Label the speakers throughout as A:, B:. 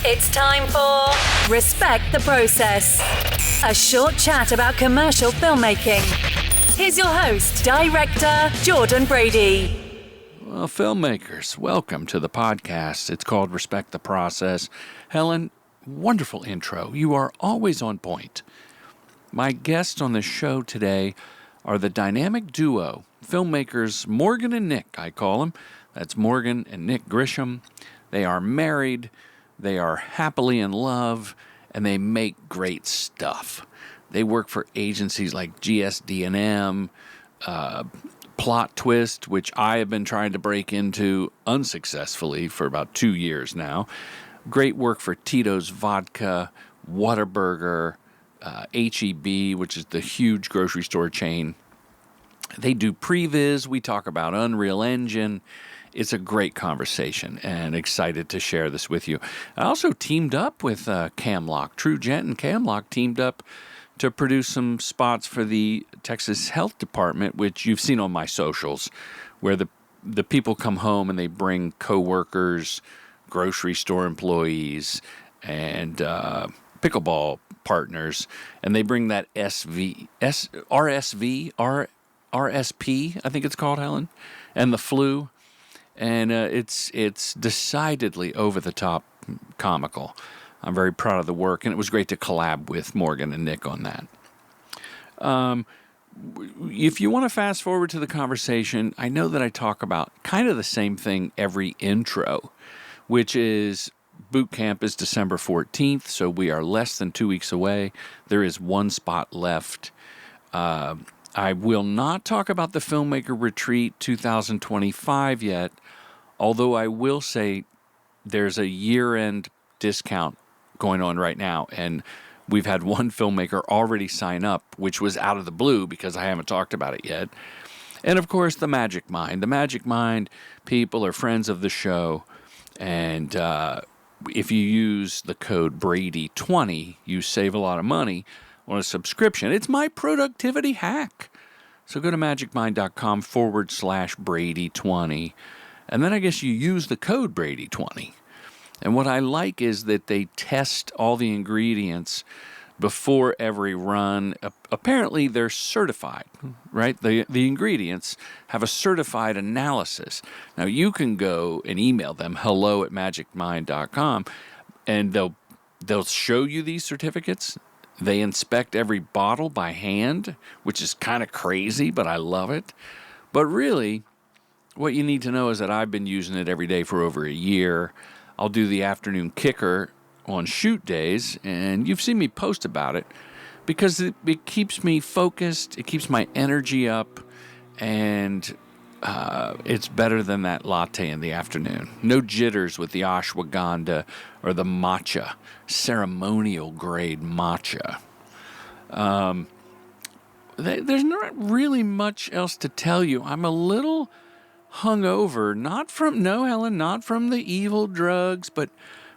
A: It's time for Respect the Process, a short chat about commercial filmmaking. Here's your host, director Jordan Brady.
B: Well, filmmakers, welcome to the podcast. It's called Respect the Process. Helen, wonderful intro. You are always on point. My guests on the show today are the dynamic duo, filmmakers Morgan and Nick, I call them. That's Morgan and Nick Grisham. They are married, they are happily in love, and they make great stuff. They work for agencies like GSD&M, Plot Twist, which I have been trying to break into unsuccessfully for about 2 years now. Great work for Tito's Vodka, Whataburger, HEB, which is the huge grocery store chain. They do previs. We talk about Unreal Engine. It's a great conversation and excited to share this with you. I also teamed up with Camlock. True Gent and Camlock teamed up to produce some spots for the Texas Health Department, which you've seen on my socials, where the people come home and they bring coworkers, grocery store employees, and pickleball partners, and they bring that RSP, I think it's called, Helen, and the flu. And it's decidedly over-the-top comical. I'm very proud of the work, and it was great to collab with Morgan and Nick on that. If you want to fast forward to the conversation, I know that I talk about kind of the same thing every intro, which is Bootcamp is December 14th, so we are less than 2 weeks away. There is one spot left. I will not talk about the Filmmaker Retreat 2025 yet, although I will say there's a year-end discount going on right now, and we've had one filmmaker already sign up, which was out of the blue because I haven't talked about it yet. And, of course, the Magic Mind. The Magic Mind people are friends of the show, and if you use the code Brady20, you save a lot of money on a subscription. It's my productivity hack. So go to magicmind.com/Brady20. And then I guess you use the code Brady20. And what I like is that they test all the ingredients before every run. Apparently they're certified, right? The ingredients have a certified analysis. Now you can go and email them, hello@magicmind.com, and they'll show you these certificates. They inspect every bottle by hand, which is kind of crazy, but I love it. But really, what you need to know is that I've been using it every day for over a year. I'll do the afternoon kicker on shoot days, and you've seen me post about it because it keeps me focused, it keeps my energy up, and it's better than that latte in the afternoon. No jitters with the ashwagandha or the matcha, ceremonial grade matcha. There's not really much else to tell you. I'm a little hungover, not from the evil drugs, but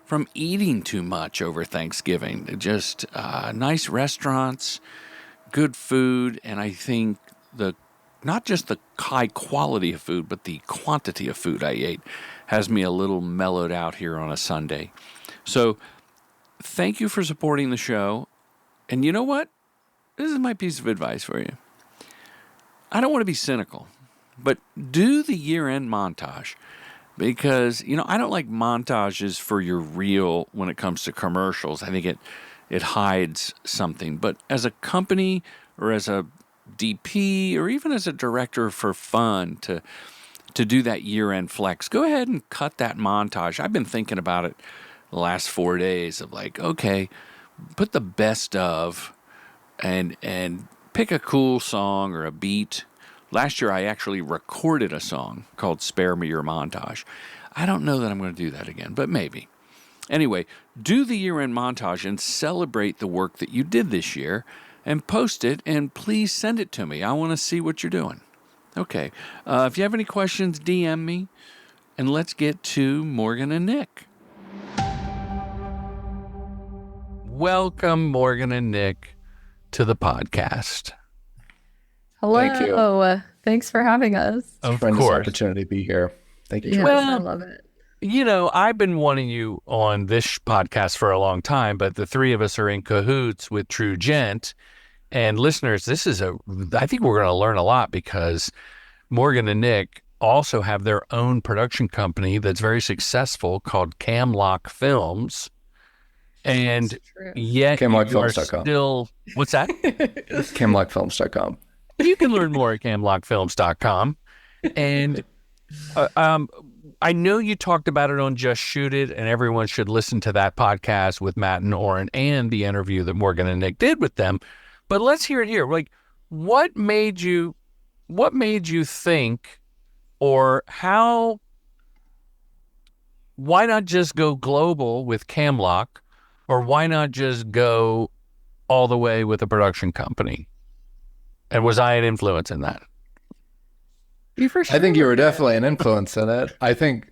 B: from eating too much over Thanksgiving. Just nice restaurants, good food, and I think not just the high quality of food, but the quantity of food I ate has me a little mellowed out here on a Sunday. So thank you for supporting the show. And you know what? This is my piece of advice for you. I don't want to be cynical, but do the year-end montage because, I don't like montages for your reel when it comes to commercials. I think it hides something. But as a company or as a DP or even as a director for fun to do that year-end flex, go ahead and cut that montage. I've been thinking about it the last 4 days of like, okay, put the best of and pick a cool song or a beat. Last year I actually recorded a song called Spare Me Your Montage. I don't know that I'm going to do that again, but maybe. Anyway, do the year-end montage and celebrate the work that you did this year and post it, and please send it to me. I want to see what you're doing. Okay. If you have any questions, DM me, and let's get to Morgan and Nick. Welcome, Morgan and Nick, to the podcast.
C: Hello.
D: Thank you.
C: Thanks for having us.
B: Of
D: Tremendous
B: course.
D: opportunity to be here. Thank you.
C: Yes,
B: Well,
C: I love it.
B: I've been wanting you on this podcast for a long time, but the three of us are in cahoots with True Gent. And listeners, I think we're going to learn a lot because Morgan and Nick also have their own production company that's very successful called Camlock Films. And yet you are
D: CamlockFilms.com.
B: still, what's that?
D: CamlockFilms.com.
B: You can learn more at CamlockFilms.com. And I know you talked about it on Just Shoot It, and everyone should listen to that podcast with Matt and Oren and the interview that Morgan and Nick did with them. But let's hear it here. Like, what made you think, or why not just go global with Camlock, or why not just go all the way with a production company? And was I an influence in that?
C: You for sure.
D: I think you were definitely an influence in it. I think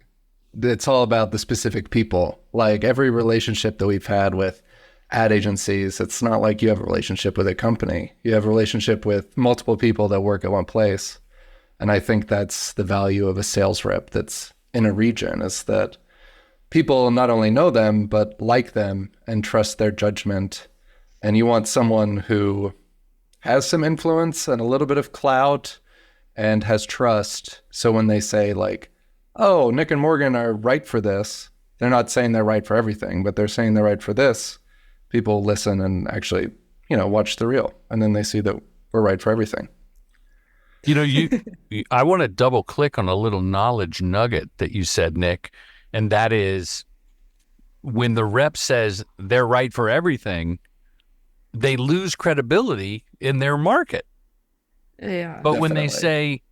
D: it's all about the specific people. Like every relationship that we've had with ad agencies, it's not like you have a relationship with a company. You have a relationship with multiple people that work at one place. And I think that's the value of a sales rep that's in a region, is that people not only know them, but like them and trust their judgment. And you want someone who has some influence and a little bit of clout and has trust. So when they say like, oh, Nick and Morgan are right for this, they're not saying they're right for everything, but they're saying they're right for this. People listen and actually, watch the reel. And then they see that we're right for everything.
B: I want to double click on a little knowledge nugget that you said, Nick. And that is, when the rep says they're right for everything, they lose credibility in their market.
C: Yeah.
B: But when they
D: Definitely.
B: say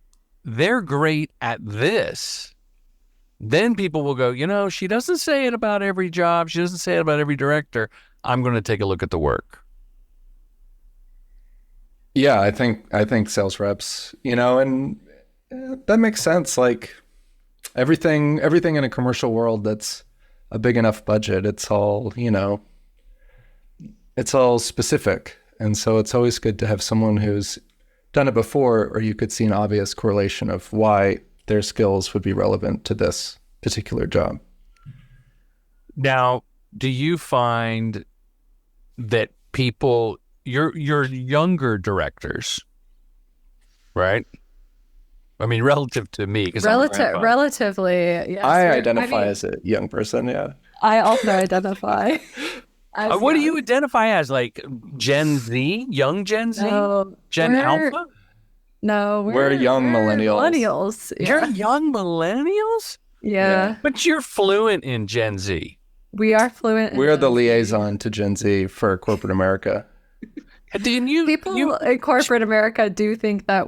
B: they're great at this, then people will go, she doesn't say it about every job. She doesn't say it about every director. I'm going to take a look at the work.
D: Yeah, I think sales reps, and that makes sense. Like everything in a commercial world that's a big enough budget, it's all specific. And so it's always good to have someone who's done it before, or you could see an obvious correlation of why their skills would be relevant to this particular job.
B: Now, do you find that people, your younger directors, right? I mean, relative to me, because
C: Relatively, yes.
D: I identify as a young person, yeah.
C: I also identify.
B: What do you identify as? Like Gen Z, young Gen Z, Gen Alpha?
C: No,
D: We're young millennials.
C: Millennials. Yeah.
B: You're young millennials,
C: Yeah.
B: but you're fluent in Gen Z.
C: We are fluent.
D: We're the liaison to Gen Z for corporate America.
C: People in corporate America do think that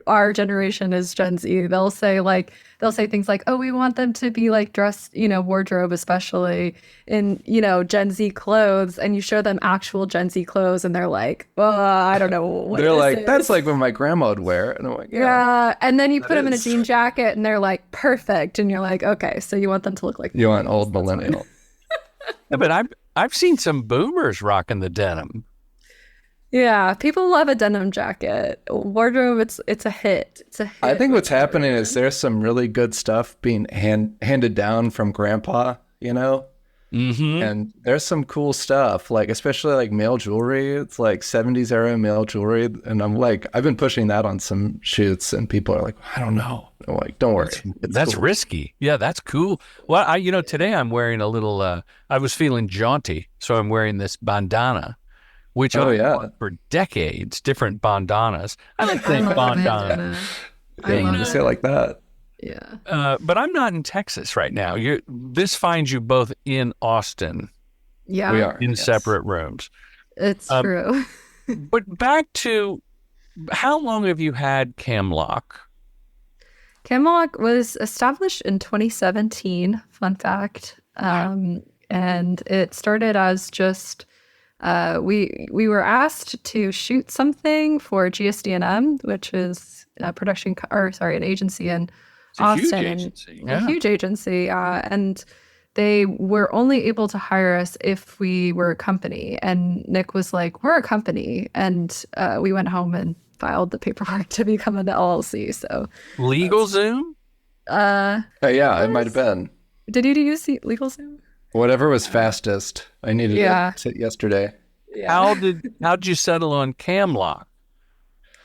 C: our generation is Gen Z. They'll say things like, oh, we want them to be like dressed, wardrobe, especially in, Gen Z clothes. And you show them actual Gen Z clothes and they're like, well, I don't know what
D: They're
C: this
D: like,
C: is.
D: that's like what my grandma would wear. And I'm like,
C: Yeah. And then you put them in a
D: is.
C: jean jacket and they're like, perfect. And you're like, okay, so you want them to look like
D: You want old
C: That's fine.
D: millennial.
B: Yeah, but I've seen some boomers rocking the denim.
C: Yeah, people love a denim jacket. Wardrobe, it's a hit. It's a hit.
D: I think what's happening is there's some really good stuff being handed down from grandpa,
B: Mm-hmm.
D: And there's some cool stuff, like especially like male jewelry. It's like 70s era male jewelry. And I'm like, I've been pushing that on some shoots and people are like, I don't know. I'm like, don't worry.
B: That's
D: cool.
B: risky. Yeah, that's cool. Well, today I'm wearing a little, I was feeling jaunty, so I'm wearing this bandana, which I've worn for decades, different bandanas. I don't think bandana.
D: Yeah, you say it like that.
C: Yeah.
B: But I'm not in Texas right now. This finds you both in Austin.
C: Yeah.
D: We are.
B: In
D: yes.
B: separate rooms.
C: It's true.
B: But back to, how long have you had Camlock?
C: Camlock was established in 2017, fun fact. And it started as just we were asked to shoot something for GSD&M, which is an agency in Austin. A huge agency. And they were only able to hire us if we were a company. And Nick was like, we're a company. And we went home and filed the paperwork to become an LLC. So
B: Legal Zoom?
D: Yeah, it might have been.
C: Did you use LegalZoom?
D: Whatever was fastest. I needed it yesterday.
B: Yeah. How'd you settle on Camlock?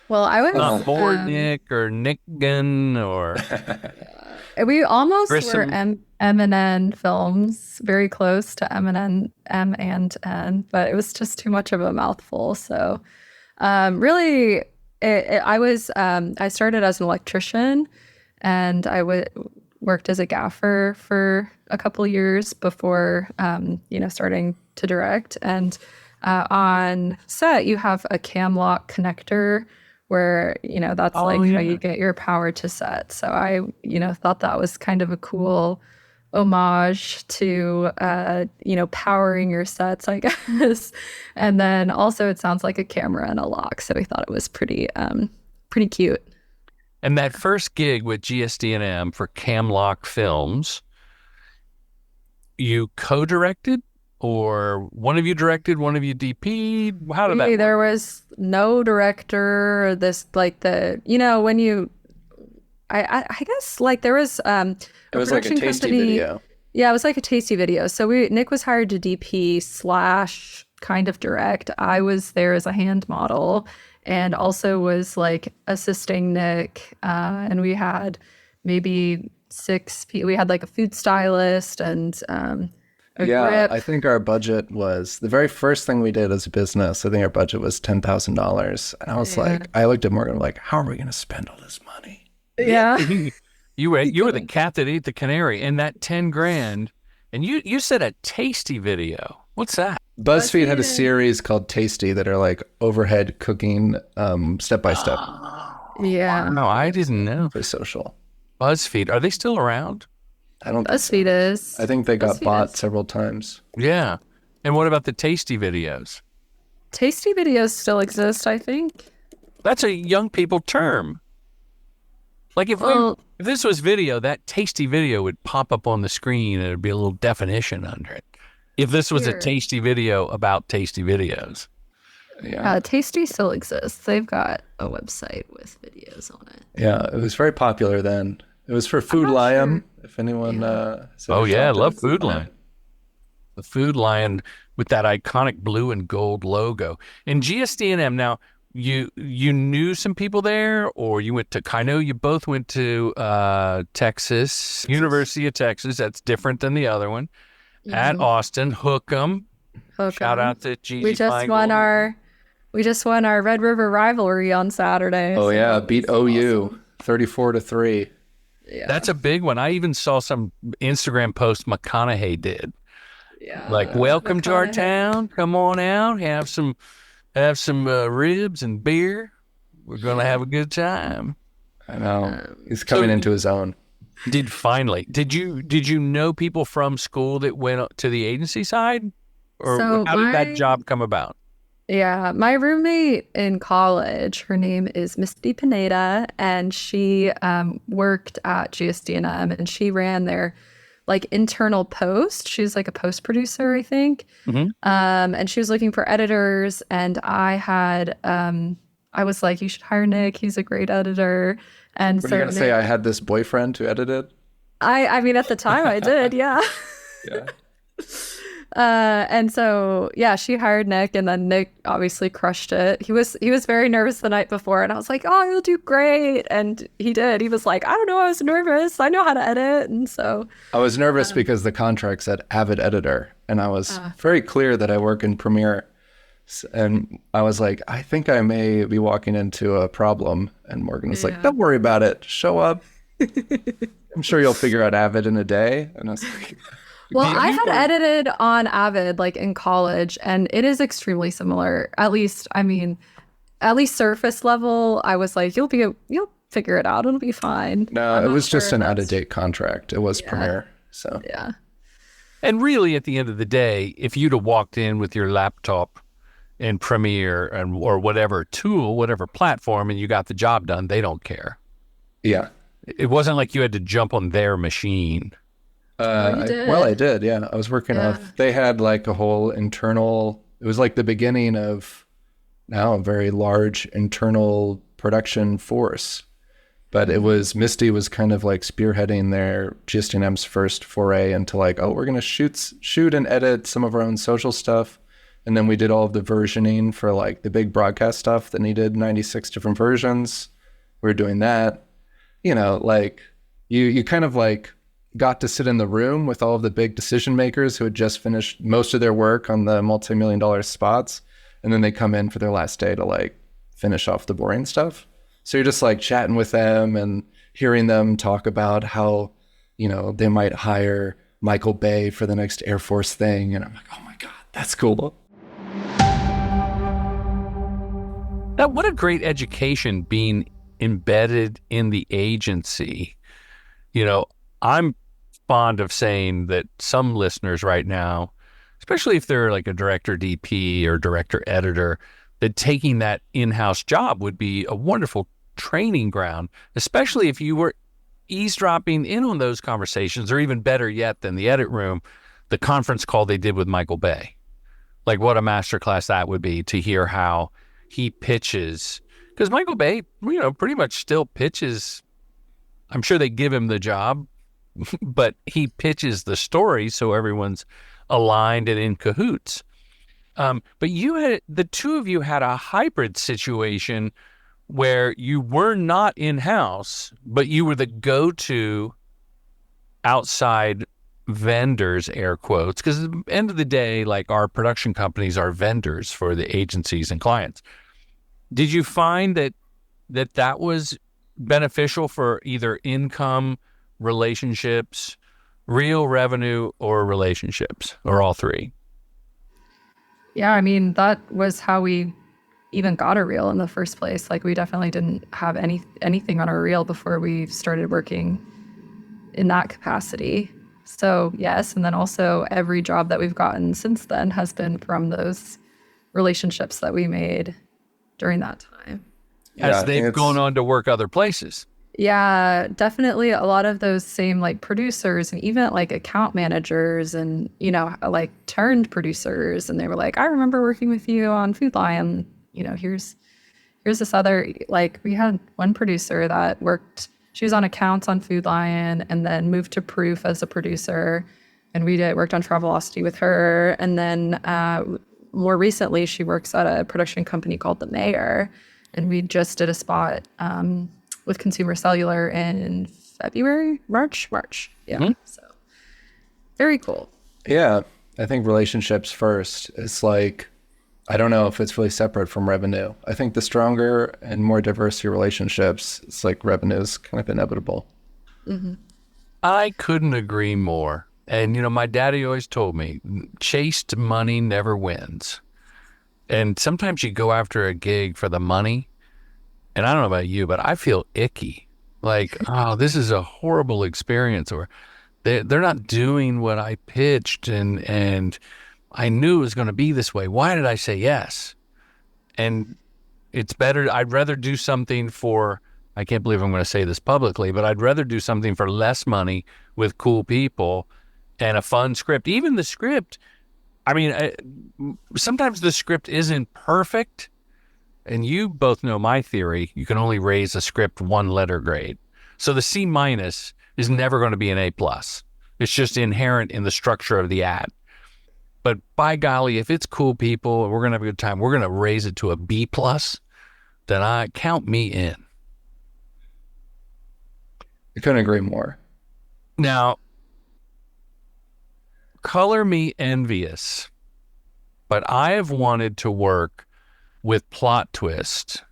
C: Well, I was
B: Not Bornick or Nickgan or
C: we almost
B: Grissom.
C: were M&N Films, very close to M&N, but it was just too much of a mouthful. So really, I started as an electrician, and I worked as a gaffer for a couple years before starting to direct. And on set, you have a Camlock connector where, that's how you get your power to set. So I, thought that was kind of a cool homage to, powering your sets, I guess. And then also it sounds like a camera and a lock. So we thought it was pretty cute.
B: And that first gig with GSD&M for Camlock Films, you co-directed? Or one of you directed, one of you DP'd? How did that work?
C: There was no director. When you, I guess there was
D: it was like a tasty video.
C: Yeah, it was like a tasty video. So Nick was hired to DP / kind of direct. I was there as a hand model and also was assisting Nick. And we had maybe 6 people. We had a food stylist and grip.
D: I think our budget was the very first thing we did as a business. I think our budget was $10,000, and I was I looked at Morgan like, "How are we going to spend all this money?"
C: Yeah,
B: you were the cat that ate the canary, and that $10,000. And you said a tasty video. What's that?
D: BuzzFeed had a series called Tasty that are overhead cooking, step by step.
C: Yeah.
B: No, I didn't know.
D: For social.
B: BuzzFeed, are they still around?
D: I don't.
C: BuzzFeed is.
D: I think they got bought several times.
B: Yeah. And what about the tasty videos?
C: Tasty videos still exist, I think.
B: That's a young people term. If this was video, that tasty video would pop up on the screen and there'd be a little definition under it. If this was a tasty video about tasty videos.
D: Yeah.
C: Tasty still exists. They've got a website with videos on it.
D: Yeah, it was very popular then. It was for Food Lion. Sure. If anyone
B: I love Food Lion. The Food Lion with that iconic blue and gold logo. And GSD&M, now you knew some people there, or you went to, I know you both went to Texas, University of Texas. That's different than the other one. Mm-hmm. At Austin, Hook'em. Shout out to Gigi.
C: We just won our Red River rivalry on Saturday.
D: Oh, so beat OU awesome. 34-3.
C: Yeah.
B: That's a big one. I even saw some Instagram post McConaughey did.
C: Yeah.
B: Welcome to our town. Come on out. Have some ribs and beer. We're gonna have a good time.
D: I know. He's coming into his own.
B: Did you know people from school that went to the agency side? Or how did that job come about?
C: Yeah, my roommate in college, her name is Misty Pineda, and she worked at GSD&M, and she ran their internal post. She's a post producer, I think. Mm-hmm. And she was looking for editors, and I was like, you should hire Nick. He's a great editor. And
D: Were you gonna say I had this boyfriend who edited?
C: I mean, at the time I did, yeah.
D: Yeah.
C: And so, she hired Nick, and then Nick obviously crushed it. He was very nervous the night before, and I was like, oh, you'll do great. And he did. He was like, I don't know, I was nervous. I know how to edit. And so
D: I was nervous because the contract said avid editor, and I was very clear that I work in Premiere. And I was like, I think I may be walking into a problem. And Morgan was like, don't worry about it. Show up. I'm sure you'll figure out Avid in a day. And I was like...
C: Well, I had edited on Avid in college, and it is extremely similar. At least surface level. I was like, you'll figure it out. It'll be fine.
D: No, it was just an out-of-date contract. It was Premiere. So
C: yeah.
B: And really, at the end of the day, if you'd have walked in with your laptop and Premiere or whatever tool, whatever platform, and you got the job done, they don't care.
D: Yeah.
B: It wasn't like you had to jump on their machine.
D: I did. Yeah. I was working off, they had a whole internal, it was the beginning of now a very large internal production force. But it was, Misty was kind of like spearheading their GST&M's first foray into like, oh, we're going to shoot and edit some of our own social stuff. And then we did all of the versioning for like the big broadcast stuff that needed 96 different versions. We were doing that. You know, like you kind of like got to sit in the room with all of the big decision makers who had just finished most of their work on the multi-million-dollar spots. And then they come in for their last day to like finish off the boring stuff. So you're just like chatting with them and hearing them talk about how, you know, they might hire Michael Bay for the next Air Force thing. And I'm like, oh my God, that's cool.
B: Now, what a great education being embedded in the agency. You know, I'm fond of saying that some listeners right now, especially if they're like a director DP or director editor, that taking that in-house job would be a wonderful training ground, especially if you were eavesdropping in on those conversations, or even better yet than the edit room, the conference call they did with Michael Bay. Like what a masterclass that would be to hear how he pitches. Because Michael Bay, you know, pretty much still pitches. I'm sure they give him the job, but he pitches the story so everyone's aligned and in cahoots. But the two of you had a hybrid situation where you were not in-house, but you were the go-to outside vendors, air quotes, because at the end of the day, like our production companies are vendors for the agencies and clients. Did you find that was beneficial for either income, relationships, real revenue, or relationships, or all three?
C: Yeah, I mean, that was how we even got a reel in the first place. Like, we definitely didn't have anything on our reel before we started working in that capacity. So, yes, and then also every job that we've gotten since then has been from those relationships that we made during that time.
B: As they've gone on to work other places.
C: Yeah, definitely a lot of those same like producers and even like account managers and, you know, like turned producers. And they were like, I remember working with you on Food Lion. You know, here's this other, like we had one producer that worked, she was on accounts on Food Lion and then moved to Proof as a producer. And we worked on Travelocity with her. And then more recently, she works at a production company called The Mayor. And we just did a spot with Consumer Cellular in March. Yeah. Mm-hmm. So very cool.
D: Yeah. I think relationships first. It's like, I don't know if it's really separate from revenue. I think the stronger and more diverse your relationships, it's like revenue is kind of inevitable.
C: Mm-hmm.
B: I couldn't agree more. And, you know, my daddy always told me, chased money never wins. And sometimes you go after a gig for the money. And I don't know about you, but I feel icky. Like, oh, this is a horrible experience. Or they're not doing what I pitched and I knew it was going to be this way. Why did I say yes? And it's better. I'd rather do something for, I can't believe I'm going to say this publicly, but I'd rather do something for less money with cool people and a fun script. Even the script, I mean, sometimes the script isn't perfect. And you both know my theory. You can only raise a script one letter grade. So the C- is never going to be an A+. It's just inherent in the structure of the ad. But by golly, if it's cool people and we're going to have a good time, we're going to raise it to a B+, then I count me in.
D: I couldn't agree more.
B: Now, color me envious, but I have wanted to work with Plot Twist,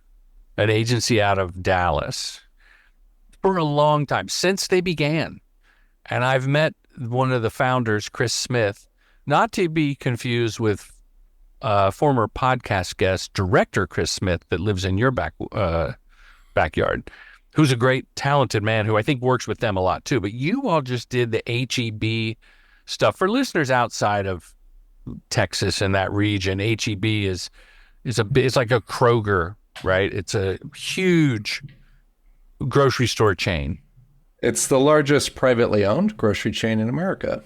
B: an agency out of Dallas, for a long time, since they began. And I've met one of the founders, Chris Smith, not to be confused with former podcast guest, director Chris Smith, that lives in your backyard, who's a great, talented man who I think works with them a lot too. But you all just did the HEB stuff. For listeners outside of Texas and that region, HEB is it's like a Kroger, right? It's a huge grocery store chain.
D: It's the largest privately owned grocery chain in America.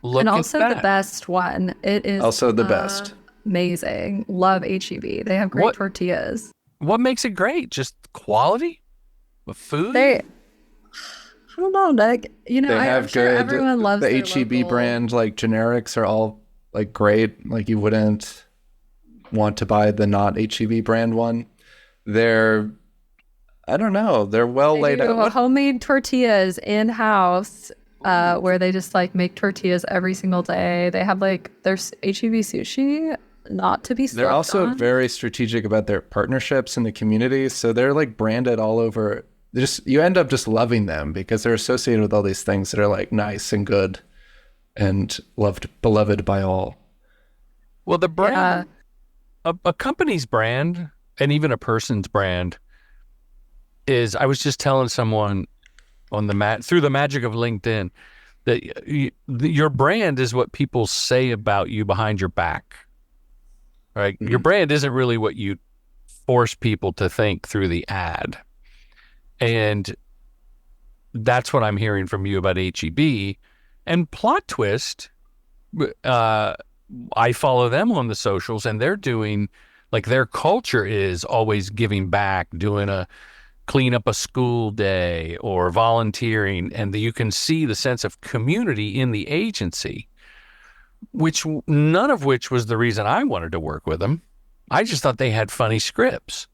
C: And also the best one. It is
D: also the best.
C: Amazing. Love HEB. They have great tortillas.
B: What makes it great? Just quality? Food?
C: I don't know, like,
D: They
C: I'm
D: have
C: sure
D: good,
C: everyone loves
D: the
C: their
D: HEB
C: local-
D: brand, like generics are all like great. Like you wouldn't want to buy the not HEB brand one. They're, I don't know, they're well
C: They
D: laid
C: do
D: out.
C: homemade tortillas in-house, where they just like make tortillas every single day. They have like there's HEB sushi, not to be slept
D: They're also
C: on.
D: very strategic about their partnerships in the community. So they're like branded all over. You end up just loving them because they're associated with all these things that are like nice and good and beloved by all.
B: Well, the brand,
C: Yeah.
B: a company's brand, and even a person's brand, is. I was just telling someone on through the magic of LinkedIn that your brand is what people say about you behind your back. Right?
D: Mm-hmm.
B: Your brand isn't really what you force people to think through the ad. And that's what I'm hearing from you about HEB. And Plot Twist, I follow them on the socials, and they're doing, like, their culture is always giving back, doing a clean up a school day or volunteering. And you can see the sense of community in the agency, none of which was the reason I wanted to work with them. I just thought they had funny scripts.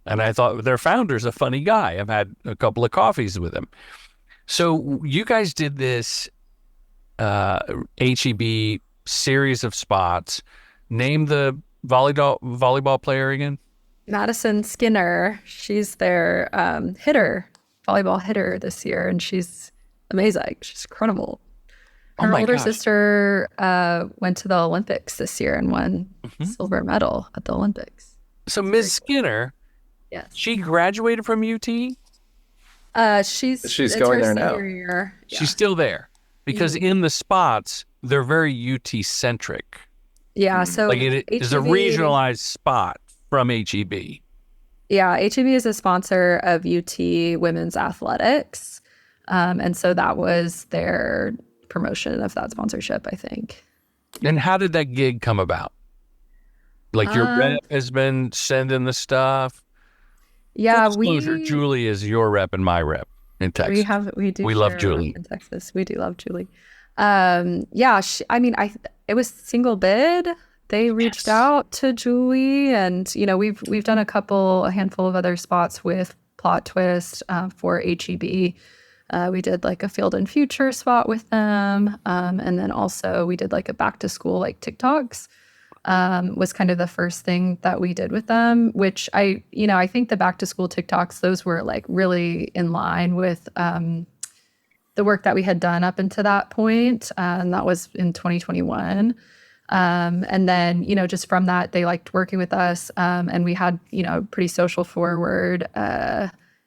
B: And I thought their founder's a funny guy. I've had a couple of coffees with him. So you guys did this HEB series of spots. Name the volleyball player again.
C: Madison Skinner, she's their volleyball hitter this year, and she's amazing. She's incredible.
B: Oh
C: Her
B: my
C: older
B: gosh.
C: sister went to the Olympics this year and won silver medal at the Olympics.
B: So Ms. Skinner,
C: Yes.
B: she graduated from UT.
C: She's
D: She's
C: it's
D: going
C: her
D: there now.
C: senior year. Yeah.
B: She's still there because in the spots, they're very UT centric.
C: Yeah, so
B: Like it is a
C: HEB
B: regionalized spot from HEB.
C: Yeah, HEB is a sponsor of UT women's athletics. And so that was their promotion of that sponsorship, I think.
B: And how did that gig come about? Like your rep has been sending the stuff.
C: Yeah,
B: Full disclosure, Julie is your rep and my rep in Texas. We love
C: share
B: Julie.
C: in Texas. We do love Julie. Yeah, it was single bid. They reached out to Julie, and we've done a handful of other spots with Plot Twist for HEB. We did like a Field and Future spot with them, and then also we did like a back to school like TikToks. Was kind of the first thing that we did with them, which I think the back to school TikToks, those were like really in line with the work that we had done up until that point. And that was in 2021. And then, just from that, they liked working with us. And we had, pretty social forward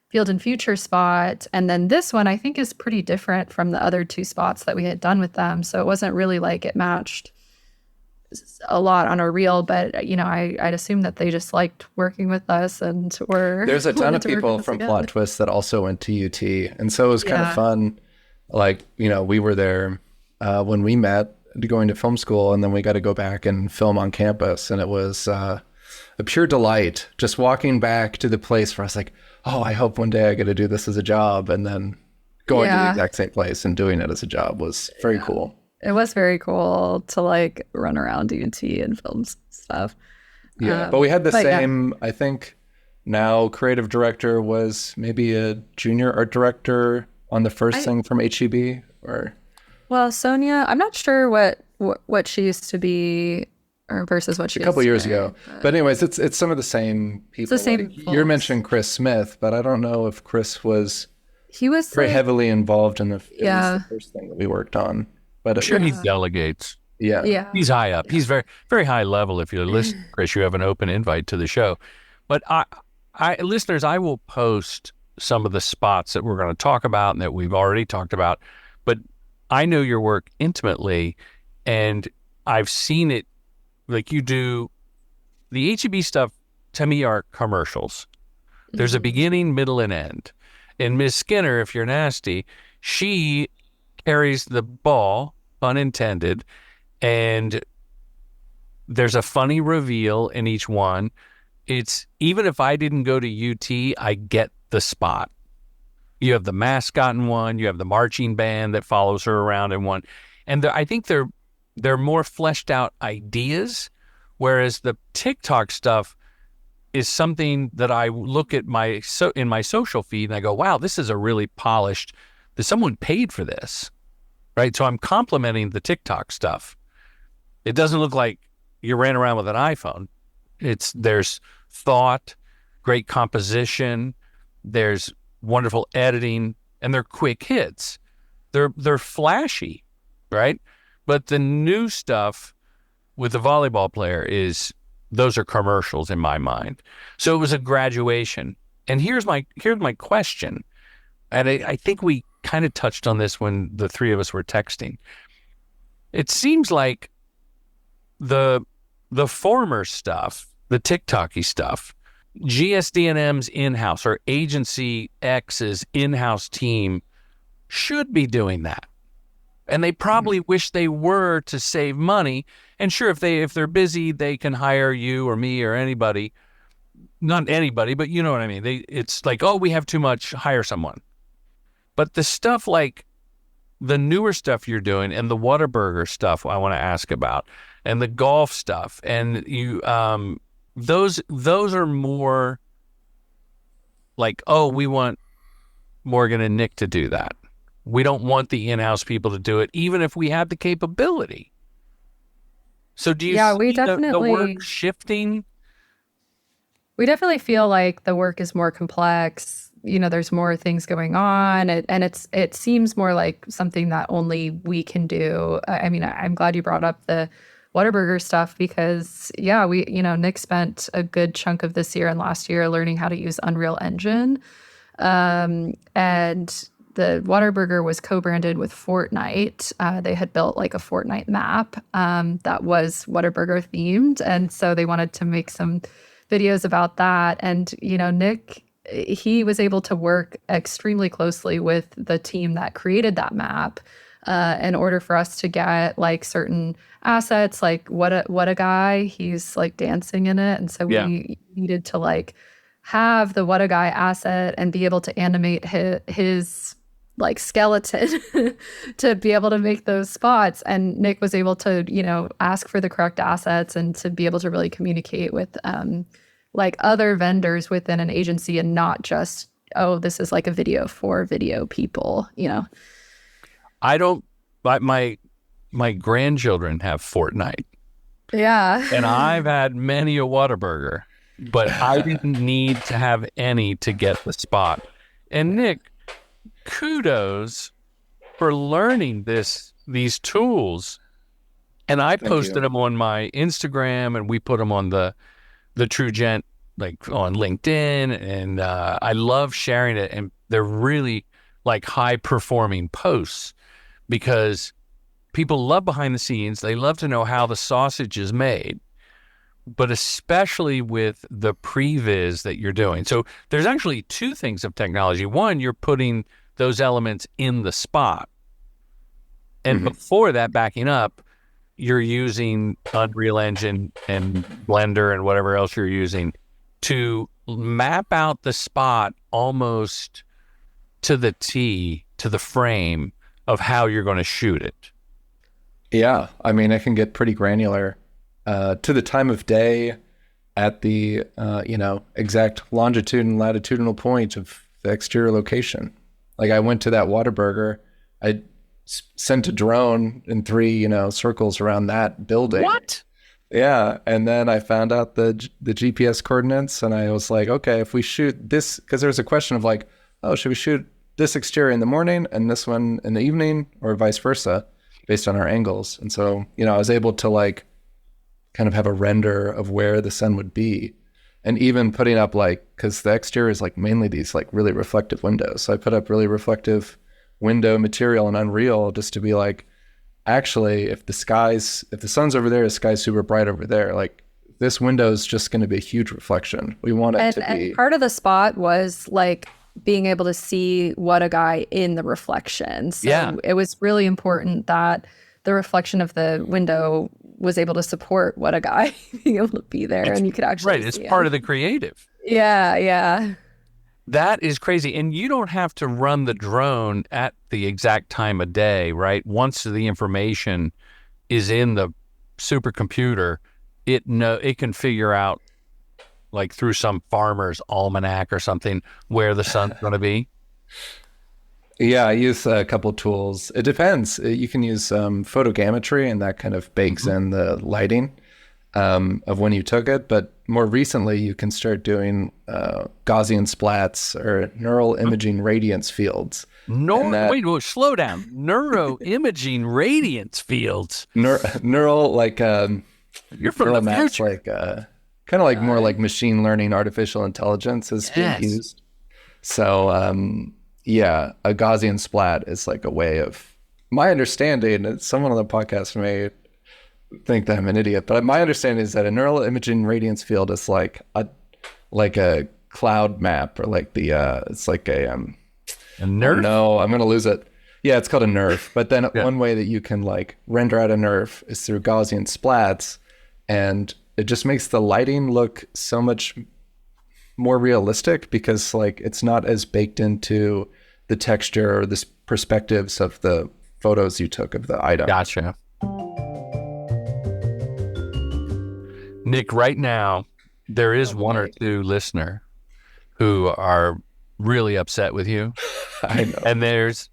C: Field and Future spot. And then this one I think is pretty different from the other two spots that we had done with them. So it wasn't really like it matched a lot on a reel, but I'd assume that they just liked working with us and were.
D: There's a ton
C: wanted
D: of
C: to work
D: people
C: with us
D: from
C: again.
D: Plot Twist that also went to UT, and so it was kind of
C: Yeah.
D: fun. Like we were there when we met going to film school, and then we got to go back and film on campus, and it was a pure delight just walking back to the place where I was like, oh, I hope one day I get to do this as a job, and then going to the
C: Yeah.
D: exact same place and doing it as a job was very cool.
C: It was very cool to like run around UT and film stuff.
D: Yeah, but we had the
C: but yeah.
D: same, I think now creative director was maybe a junior art director on the first thing from HEB, or
C: Well, Sonia, I'm not sure what she used to be or versus what she
D: a couple
C: is
D: years
C: today.
D: ago. But anyways, it's some of the same people.
C: the same
D: Like, you're
C: folks.
D: mentioning Chris Smith, but I don't know if Chris was
C: He was
D: very
C: like,
D: heavily involved in at least
C: Yeah.
D: the first thing that we worked on. But
B: I'm sure he delegates.
D: yeah.
C: Yeah.
B: He's high up. He's very, very high level. If you listen, Chris, you have an open invite to the show. But listeners, I will post some of the spots that we're going to talk about and that we've already talked about. But I know your work intimately, and I've seen it. Like you do, the HEB stuff to me are commercials. There's a beginning, middle, and end. And Ms. Skinner, if you're nasty, she carries the ball, pun intended, and there's a funny reveal in each one. It's even if I didn't go to UT, I get the spot. You have the mascot in one. You have the marching band that follows her around in one. And I think they're more fleshed out ideas, whereas the TikTok stuff is something that I look at in my social feed and I go, wow, this is a really polished, someone paid for this, right? So I'm complimenting the TikTok stuff. It doesn't look like you ran around with an iPhone. There's thought, great composition, there's wonderful editing, and they're quick hits. They're flashy, right? But the new stuff with the volleyball player those are commercials in my mind. So it was a graduation. And here's my question. And I think we kind of touched on this when the three of us were texting. It seems like the former stuff, the TikTok-y stuff, GSD&M's in-house or Agency X's in-house team should be doing that. And they probably wish they were to save money. And sure, if they're busy, they can hire you or me or anybody. Not anybody, but you know what I mean. It's like, oh, we have too much, hire someone. But the stuff like the newer stuff you're doing and the Whataburger stuff I want to ask about, and the golf stuff, and you those are more like, oh, we want Morgan and Nick to do that. We don't want the in-house people to do it, even if we have the capability. So do you see the work shifting?
C: We definitely feel like the work is more complex. There's more things going on, and it seems more like something that only we can do. I mean, I'm glad you brought up the Whataburger stuff because, Nick spent a good chunk of this year and last year learning how to use Unreal Engine. And the Whataburger was co-branded with Fortnite. They had built like a Fortnite map that was Whataburger themed. And so they wanted to make some videos about that. And, Nick, he was able to work extremely closely with the team that created that map in order for us to get like certain assets, like what a guy, he's like dancing in it. And so we needed to like have the What a Guy asset and be able to animate his like skeleton to be able to make those spots. And Nick was able to, ask for the correct assets and to be able to really communicate with like other vendors within an agency and not just, oh, this is like a video for video people,
B: I don't, my grandchildren have Fortnite.
C: Yeah.
B: And I've had many a Whataburger, but I didn't need to have any to get the spot. And Nick, kudos for learning these tools. And I posted them on my Instagram, and we put them on the True Gent, like on LinkedIn. And I love sharing it. And they're really like high performing posts because people love behind the scenes. They love to know how the sausage is made, but especially with the previs that you're doing. So there's actually two things of technology. One, you're putting those elements in the spot. And before that, backing up, you're using Unreal Engine and Blender and whatever else you're using to map out the spot almost to the T, to the frame of how you're going to shoot it.
D: Yeah, I mean, it can get pretty granular to the time of day, at the exact longitude and latitudinal point of the exterior location. Like I went to that Whataburger, I sent a drone in 3 circles around that building.
B: What?
D: Yeah, and then I found out the GPS coordinates, and I was like, okay, if we shoot this, because there was a question of like, oh, should we shoot this exterior in the morning and this one in the evening, or vice versa, based on our angles. And so, I was able to like kind of have a render of where the sun would be. And even putting up like, because the exterior is like mainly these like really reflective windows. So I put up really reflective window material in Unreal just to be like, actually, if the sun's over there, the sky's super bright over there. Like this window is just going to be a huge reflection. We want it to be.
C: And part of the spot was like being able to see What a Guy in the reflection. So it was really important that the reflection of the window was able to support What a Guy being able to be there, and you could actually
B: it's part of the creative.
C: Yeah.
B: That is crazy. And you don't have to run the drone at the exact time of day, right? Once the information is in the supercomputer, it can figure out, like through some farmer's almanac or something, where the sun's going to be.
D: Yeah, I use a couple tools. It depends. You can use photogrammetry, and that kind of bakes in the lighting of when you took it. But more recently, you can start doing Gaussian splats or neural imaging radiance fields.
B: Wait, slow down. Neuroimaging radiance fields.
D: Neural, like
B: you're from
D: neural
B: the
D: maps,
B: future.
D: like kind of like more like machine learning, artificial intelligence is being used. So yeah, a Gaussian splat is like a way of, my understanding, and someone on the podcast may think that I'm an idiot, but my understanding is that a neural imaging radiance field is like a cloud map, or like it's like a
B: nerf?
D: No, I'm gonna lose it. Yeah, it's called a nerf. But then one way that you can like render out a nerf is through Gaussian splats, and it just makes the lighting look so much more realistic, because like it's not as baked into the texture or the perspectives of the photos you took of the item.
B: Gotcha. Nick, right now, there is one or two listener who are really upset with you.
D: I know.
B: And there's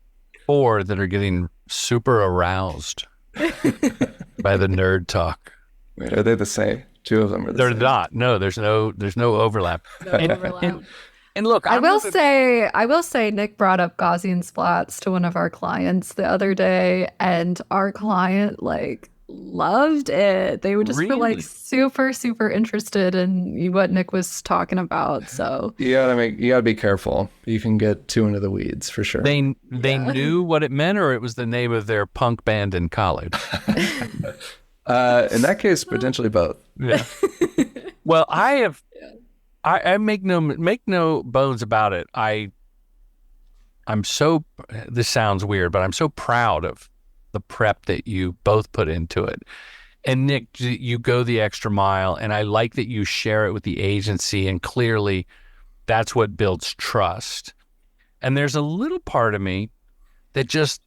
B: 4 that are getting super aroused by the nerd talk.
D: Wait, are they the same? 2 of them are the
B: They're
D: same.
B: not. No, there's no overlap. And look,
C: I will say Nick brought up Gaussian splats to one of our clients the other day, and our client like loved it. They would just feel like super, super interested in what Nick was talking about. So
D: you gotta be careful. You can get too into the weeds for sure.
B: They knew what it meant, or it was the name of their punk band in college.
D: In that case, potentially both.
B: Yeah. Well, I make no bones about it. I'm so, this sounds weird, but I'm so proud of the prep that you both put into it. And Nick, you go the extra mile, and I like that you share it with the agency, and clearly that's what builds trust. And there's a little part of me that just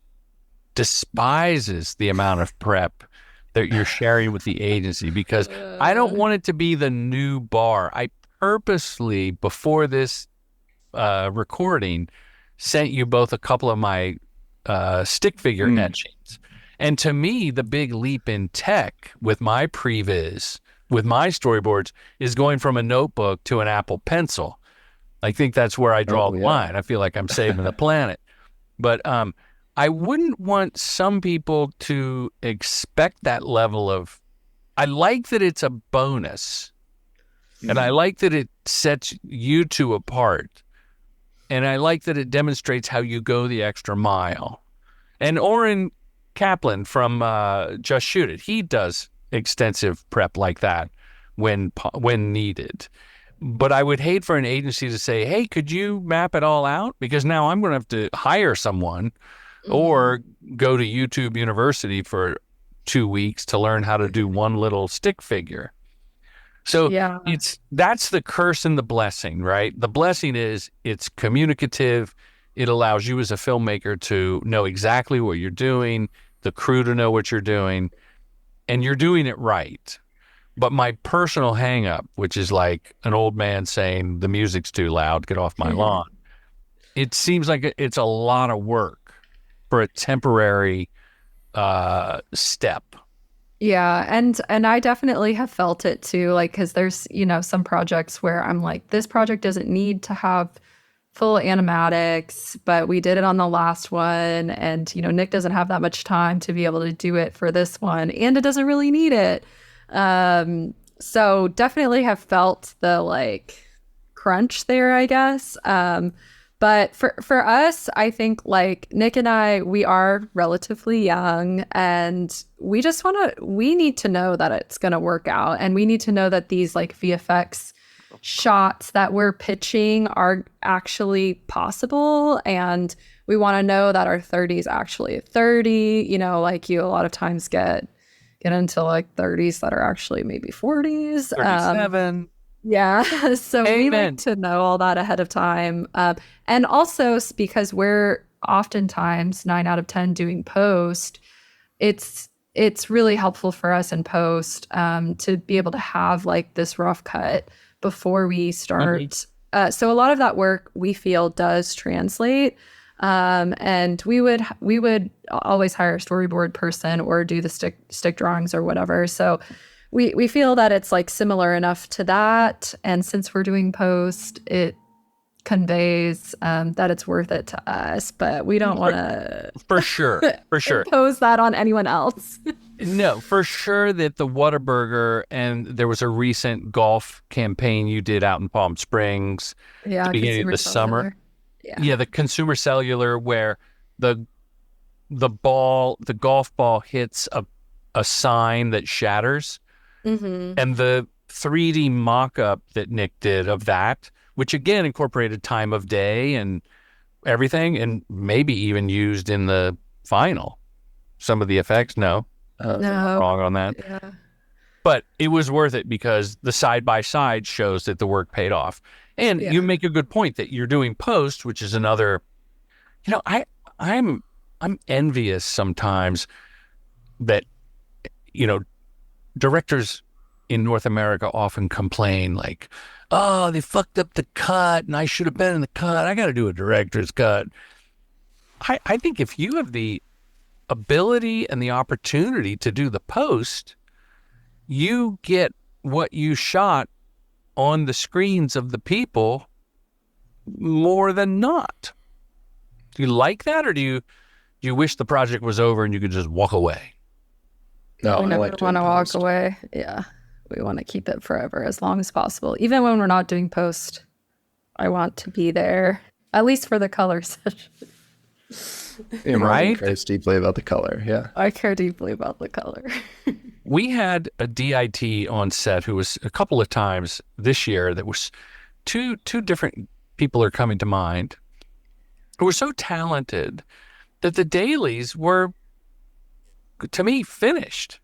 B: despises the amount of prep that you're sharing with the agency, because I don't want it to be the new bar. I purposely, before this recording, sent you both a couple of my stick figure etchings. And to me, the big leap in tech with my previs, with my storyboards, is going from a notebook to an Apple Pencil. I think that's where I draw the line. I feel like I'm saving the planet. But I wouldn't want some people to expect that level of, I like that it's a bonus, and I like that it sets you two apart, and I like that it demonstrates how you go the extra mile. And Oren Kaplan from Just Shoot It, he does extensive prep like that when needed. But I would hate for an agency to say, hey, could you map it all out? Because now I'm going to have to hire someone or go to YouTube University for 2 weeks to learn how to do one little stick figure. So that's the curse and the blessing, right? The blessing is it's communicative. It allows you as a filmmaker to know exactly what you're doing, the crew to know what you're doing, and you're doing it right. But my personal hang up, which is like an old man saying the music's too loud, get off my lawn. It seems like it's a lot of work for a temporary step.
C: Yeah, and I definitely have felt it too, like, because there's, some projects where I'm like, this project doesn't need to have full animatics, but we did it on the last one, and Nick doesn't have that much time to be able to do it for this one, and it doesn't really need it. So definitely have felt the like crunch there, I guess. But for us, I think like Nick and I, we are relatively young, and we need to know that it's going to work out. And we need to know that these like VFX shots that we're pitching are actually possible. And we want to know that our 30 is actually a 30, like you a lot of times get into like 30s that are actually maybe 40s.
B: 37.
C: Yeah. So we
B: Amen.
C: like to know all that ahead of time. And also because we're oftentimes 9 out of 10 doing post, it's really helpful for us in post to be able to have like this rough cut before we start. So a lot of that work we feel does translate. And we would always hire a storyboard person or do the stick drawings or whatever. So we feel that it's like similar enough to that. And since we're doing post, it conveys that it's worth it to us, but we don't want to
B: For sure.
C: impose that on anyone else.
B: No, for sure that the Whataburger, and there was a recent golf campaign you did out in Palm Springs
C: Yeah,
B: at the beginning of
C: consumer
B: the summer.
C: cellular. Yeah.
B: Yeah, the consumer cellular where the golf ball hits a sign that shatters.
C: Mm-hmm.
B: And the 3D mock-up that Nick did of that, which again incorporated time of day and everything, and maybe even used in the final. Some of the effects, no.
C: No.
B: Wrong on that.
C: Yeah.
B: But it was worth it because the side-by-side shows that the work paid off. And
C: Yeah.
B: you make a good point that you're doing post, which is another, I'm envious sometimes that, directors in North America often complain like, oh, they fucked up the cut and I should have been in the cut. I got to do a director's cut. I think if you have the ability and the opportunity to do the post, you get what you shot on the screens of the people more than not. Do you like that, or do you wish the project was over and you could just walk away?
D: No,
C: We
D: I
C: never
D: like doing
C: want to walk
D: post.
C: away. Yeah. We want to keep it forever as long as possible. Even when we're not doing post, I want to be there, at least for the color session.
D: Yeah, Morgan
B: Right?
D: cares deeply about the color. Yeah.
C: I care deeply about the color.
B: We had a DIT on set who was a couple of times this year that was two different people are coming to mind who were so talented that the dailies were, to me, finished.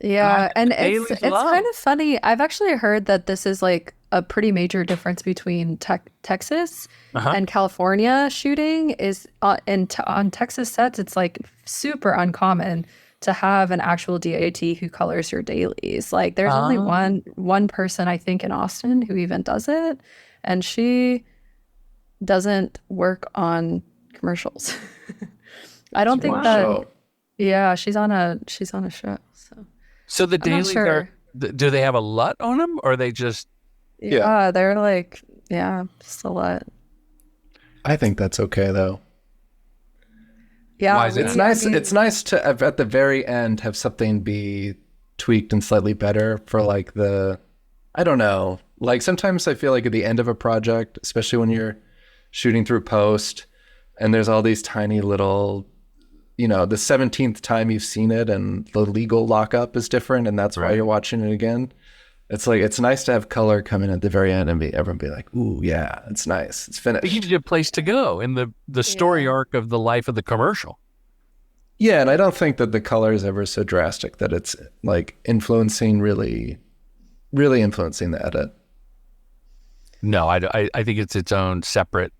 C: Yeah, and
B: Dailies
C: it's
B: love.
C: kind of funny. I've actually heard that this is like a pretty major difference between Texas
B: Uh-huh.
C: and California shooting is on Texas sets. It's like super uncommon to have an actual DIT who colors your dailies. Like there's only one person I think in Austin who even does it, and she doesn't work on commercials. I don't think that.
D: So,
C: Yeah, she's on a show. So.
B: So the
C: not
B: dailies
C: sure.
B: are, do they have a LUT on them, or are they just,
C: Yeah, they're like, just a lot.
D: I think that's okay though.
C: Yeah,
B: Why is it?
D: It's nice. It's nice to at the very end have something be tweaked and slightly better for like I don't know. Like sometimes I feel like at the end of a project, especially when you're shooting through post, and there's all these tiny little, the 17th time you've seen it, and the legal lockup is different, and that's why you're watching it again. It's like it's nice to have color come in at the very end and everyone be like, "Ooh, yeah, it's nice, it's finished."
B: it gives you a place to go in the story arc of the life of the commercial?
D: Yeah, and I don't think that the color is ever so drastic that it's like influencing really influencing the edit.
B: No, I think it's its own separate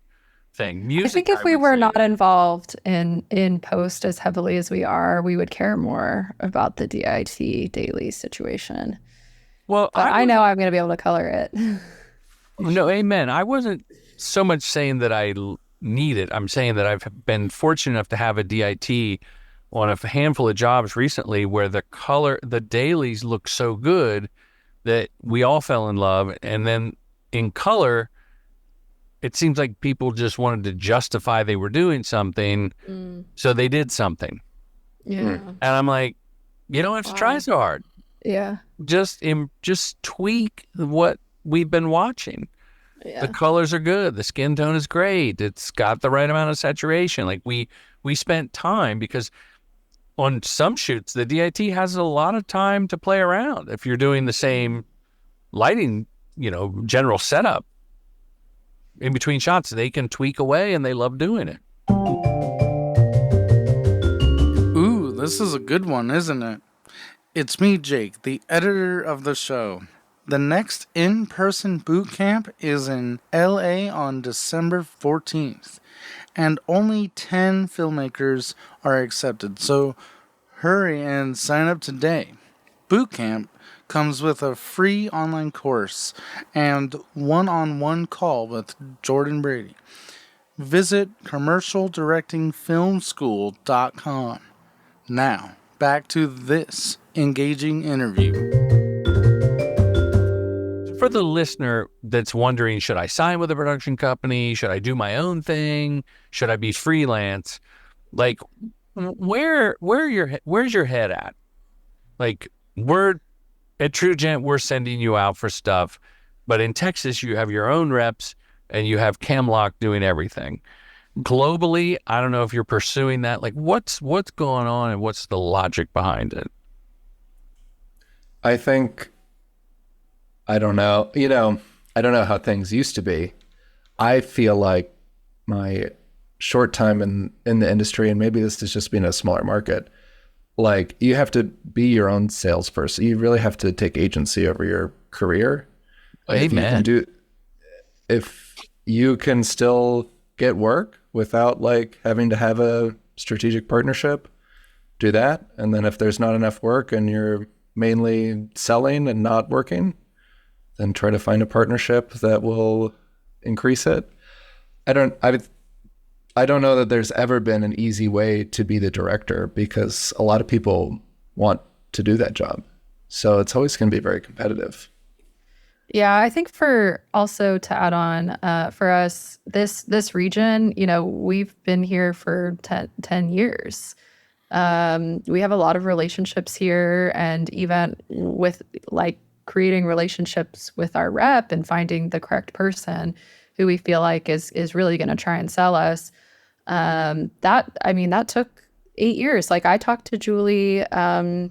B: thing. Music,
C: I think if we
B: would
C: were
B: say-
C: not involved in post as heavily as we are, we would care more about the DIT daily situation.
B: well,
C: But I know I'm going to be able to color it.
B: No, amen. I wasn't so much saying that I need it. I'm saying that I've been fortunate enough to have a DIT on a handful of jobs recently where the dailies look so good that we all fell in love. And then in color, it seems like people just wanted to justify they were doing something, so they did something.
C: Yeah.
B: And I'm like, you don't have to try so hard.
C: Yeah.
B: Just tweak what we've been watching.
C: Yeah.
B: The colors are good. The skin tone is great. It's got the right amount of saturation. Like we spent time because on some shoots, the DIT has a lot of time to play around. If you're doing the same lighting, general setup in between shots, they can tweak away and they love doing it.
E: Ooh, this is a good one, isn't it? It's me, Jake, the editor of the show. The next in-person boot camp is in LA on December 14th, and only 10 filmmakers are accepted, so hurry and sign up today. Bootcamp comes with a free online course and one-on-one call with Jordan Brady. Visit commercialdirectingfilmschool.com. Now, back to this engaging interview.
B: For the listener that's wondering, should I sign with a production company? Should I do my own thing? Should I be freelance? Like, where's your head at? Like, we're at TrueGent, we're sending you out for stuff, but in Texas, you have your own reps and you have Camlock doing everything. Globally, I don't know if you're pursuing that. Like, what's going on and what's the logic behind it?
D: I think, I don't know. I don't know how things used to be. I feel like my short time in the industry, and maybe this has just been a smaller market, like, you have to be your own salesperson. You really have to take agency over your career.
B: Amen.
D: If you can still get work without like having to have a strategic partnership, do that. And then if there's not enough work and you're mainly selling and not working, then try to find a partnership that will increase it. I don't know that there's ever been an easy way to be the director, because a lot of people want to do that job. So it's always going to be very competitive.
C: Yeah, I think for also to add on, for us, this region, we've been here for 10 years. We have a lot of relationships here, and even with like creating relationships with our rep and finding the correct person who we feel like is really going to try and sell us. That took 8 years. Like, I talked to Julie, I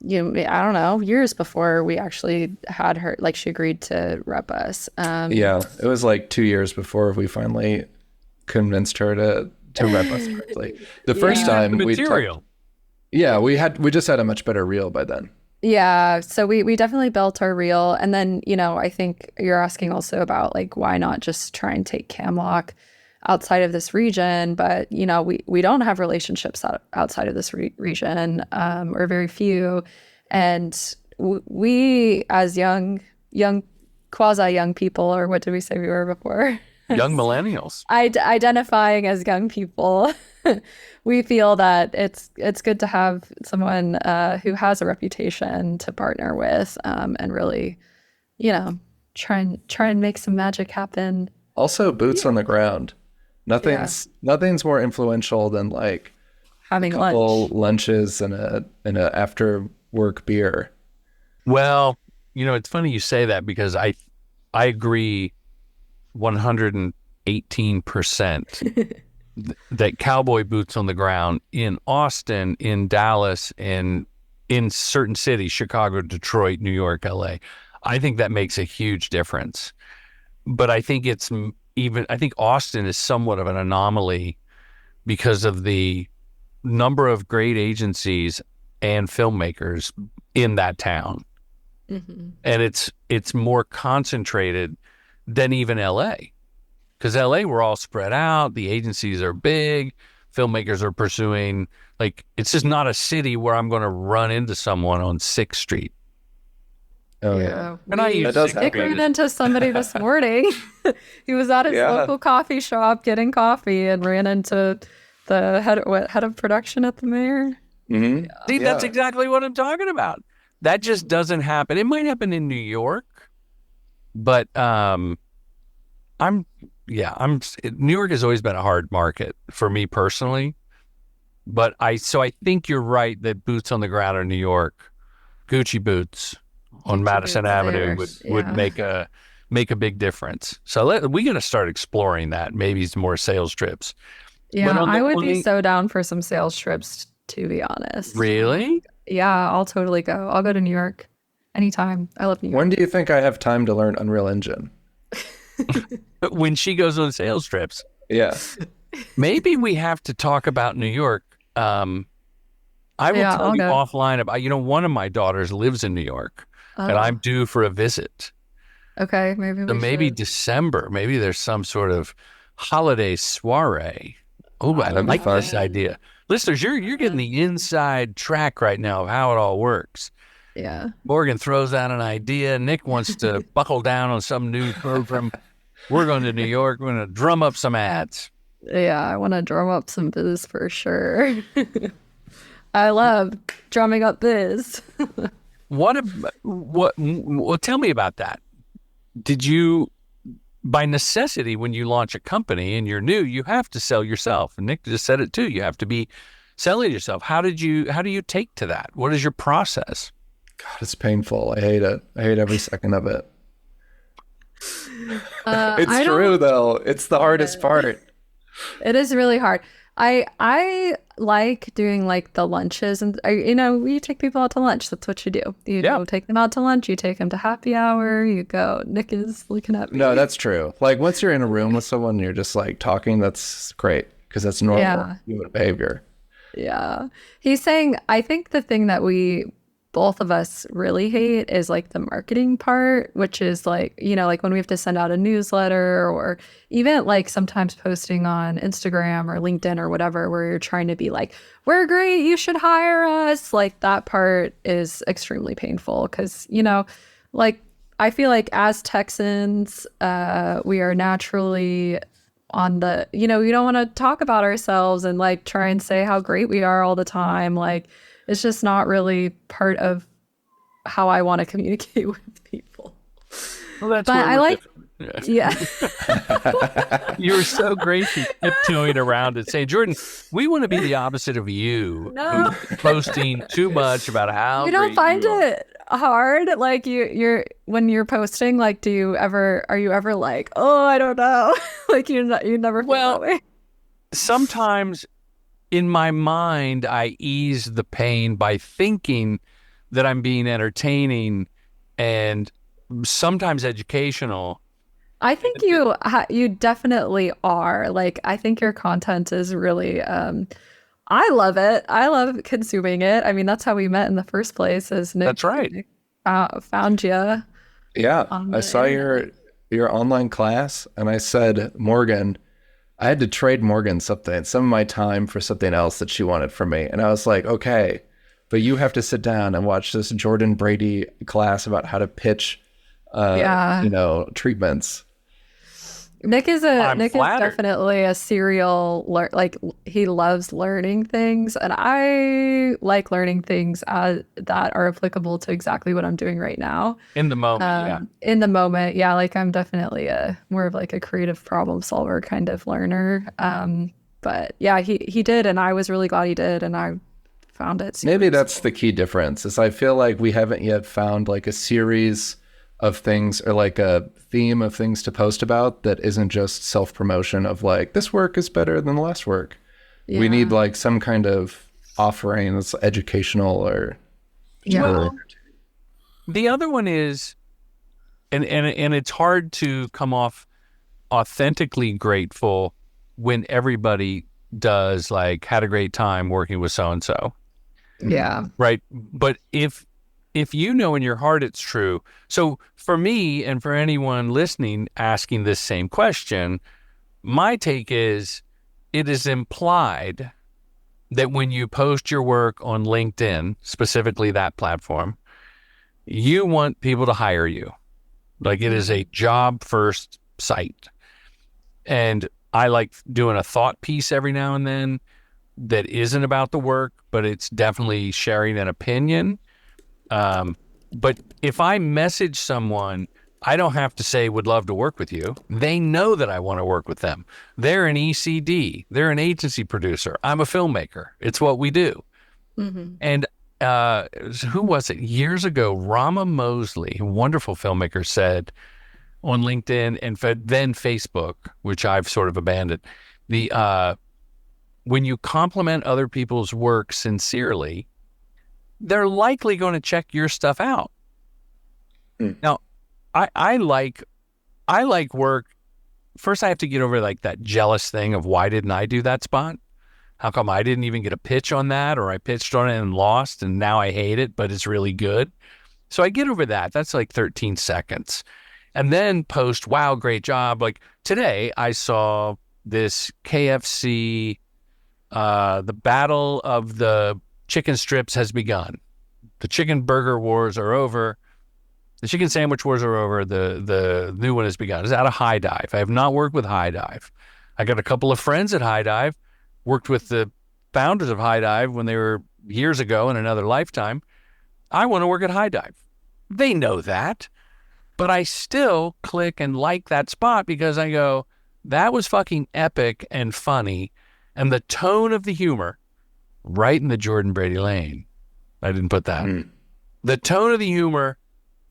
C: don't know, years before we actually had her, like, she agreed to rep us.
D: Yeah, it was like 2 years before we finally convinced her to rep us correctly. The first time
B: we
D: just had a much better reel by then.
C: Yeah, so we definitely built our reel. And then, I think you're asking also about, like, why not just try and take Camlock outside of this region? But, we don't have relationships outside of this region, or very few. And we, as young quasi-young people, or what did we say we were before?
B: Young millennials.
C: Identifying as young people, we feel that it's good to have someone who has a reputation to partner with, and really, try and make some magic happen.
D: Also, boots on the ground. Nothing's more influential than like
C: having
D: a couple lunches and an after work beer.
B: Well, it's funny you say that, because I agree 118% that cowboy boots on the ground in Austin, in Dallas, and in certain cities, Chicago, Detroit, New York, LA, I think that makes a huge difference. But I think I think Austin is somewhat of an anomaly because of the number of great agencies and filmmakers in that town. Mm-hmm. And it's more concentrated than even LA. Because LA, we're all spread out. The agencies are big. Filmmakers are pursuing, like, it's just not a city where I'm going to run into someone on 6th Street.
D: Oh, yeah.
C: And I ran into somebody this morning. He was at his local coffee shop getting coffee and ran into the head of production at the mayor.
D: Mm-hmm.
B: See, that's exactly what I'm talking about. That just doesn't happen. It might happen in New York, but New York has always been a hard market for me personally. But I think you're right that boots on the ground in New York, Gucci boots on Madison Avenue would make a big difference. So we got to start exploring that. Maybe some more sales trips.
C: Yeah, I would be so down for some sales trips, to be honest.
B: Really?
C: Yeah, I'll totally go. I'll go to New York anytime. I love New York.
D: When do you think I have time to learn Unreal Engine?
B: When she goes on sales trips.
D: Yeah.
B: Maybe we have to talk about New York. I will tell you offline about, one of my daughters lives in New York. and I'm due for a visit.
C: Okay, maybe
B: So
C: we
B: maybe
C: should.
B: December, maybe there's some sort of holiday soiree. Oh, I
D: That'd be
B: like
D: fun.
B: this idea. Listeners, you're getting the inside track right now of how it all works.
C: Yeah.
B: Morgan throws out an idea. Nick wants to buckle down on some new program. We're going to New York. We're going to drum up some ads.
C: Yeah, I want to drum up some biz for sure. I love drumming up biz.
B: Well, tell me about that. Did you, by necessity, when you launch a company and you're new, you have to sell yourself. And Nick just said it too. You have to be selling yourself. How do you take to that? What is your process?
D: God, it's painful. I hate it. I hate every second of it. It's true though. It's the hardest part.
C: It is really hard. I like doing like the lunches, and you take people out to lunch. That's what you do. You go take them out to lunch. You take them to happy hour. You go. Nick is looking at me.
D: No, that's true. Like once you're in a room with someone, you're just like talking. That's great because that's normal human behavior.
C: Yeah, he's saying. I think the thing that both of us really hate is like the marketing part, which is like, like when we have to send out a newsletter, or even like sometimes posting on Instagram or LinkedIn or whatever, where you're trying to be like, we're great, you should hire us. Like that part is extremely painful because, like I feel like as Texans, we are naturally on the, we don't want to talk about ourselves and like try and say how great we are all the time. Like, it's just not really part of how I want to communicate with people.
B: Well, that's
C: but I like, yeah.
B: You're so great tiptoeing around it, saying, Jordan, we want to be the opposite of you.
C: No.
B: Posting too much about how
C: you don't
B: great
C: find
B: you are.
C: it hard, like you're when you're posting, like are you ever like, oh, I don't know, like you never feel that way?
B: Sometimes in my mind, I ease the pain by thinking that I'm being entertaining and sometimes educational.
C: I think you definitely are. Like, I think your content is really, I love it. I love consuming it. I mean, that's how we met in the first place, as Nick.
B: That's right.
C: Nick, found you.
D: Yeah, I saw your online class and I said, Morgan, I had to trade Morgan some of my time for something else that she wanted from me. And I was like, okay, but you have to sit down and watch this Jordan Brady class about how to pitch, treatments.
C: Nick is
B: flattered.
C: definitely a serial like he loves learning things, and I like learning things that are applicable to exactly what I'm doing right now.
B: In the moment,
C: In the moment, yeah. Like I'm definitely more of like a creative problem solver kind of learner. But yeah, he did, and I was really glad he did, and I found it.
D: Maybe that's the key difference. Is I feel like we haven't yet found like a series of things or like a theme of things to post about that isn't just self-promotion of like, this work is better than the last work. Yeah. We need like some kind of offering that's educational or
B: Well, the other one is, and it's hard to come off authentically grateful when everybody does like, had a great time working with so-and-so.
C: Yeah.
B: Right. But if you know in your heart it's true. So for me and for anyone listening asking this same question, my take is it is implied that when you post your work on LinkedIn, specifically that platform, you want people to hire you. Like it is a job first site. And I like doing a thought piece every now and then that isn't about the work, but it's definitely sharing an opinion. But if I message someone, I don't have to say would love to work with you. They know that I want to work with them. They're an ECD. They're an agency producer. I'm a filmmaker. It's what we do. Mm-hmm. And who was it? Years ago, Rama Mosley, a wonderful filmmaker, said on LinkedIn and then Facebook, which I've sort of abandoned, when you compliment other people's work sincerely, they're likely going to check your stuff out. Now, I like work. First, I have to get over like that jealous thing of why didn't I do that spot? How come I didn't even get a pitch on that, or I pitched on it and lost, and now I hate it, but it's really good. So I get over that. That's like 13 seconds. And then post, wow, great job. Like today I saw this KFC, the battle of the chicken strips has begun. The chicken burger wars are over. The chicken sandwich wars are over. The new one has begun. It's out of High Dive. I have not worked with High Dive. I got a couple of friends at High Dive, worked with the founders of High Dive when they were years ago in another lifetime. I want to work at High Dive. They know that, but I still click and like that spot because I go, that was fucking epic and funny. And the tone of the humor, right in the Jordan Brady lane. I didn't put that. The tone of the humor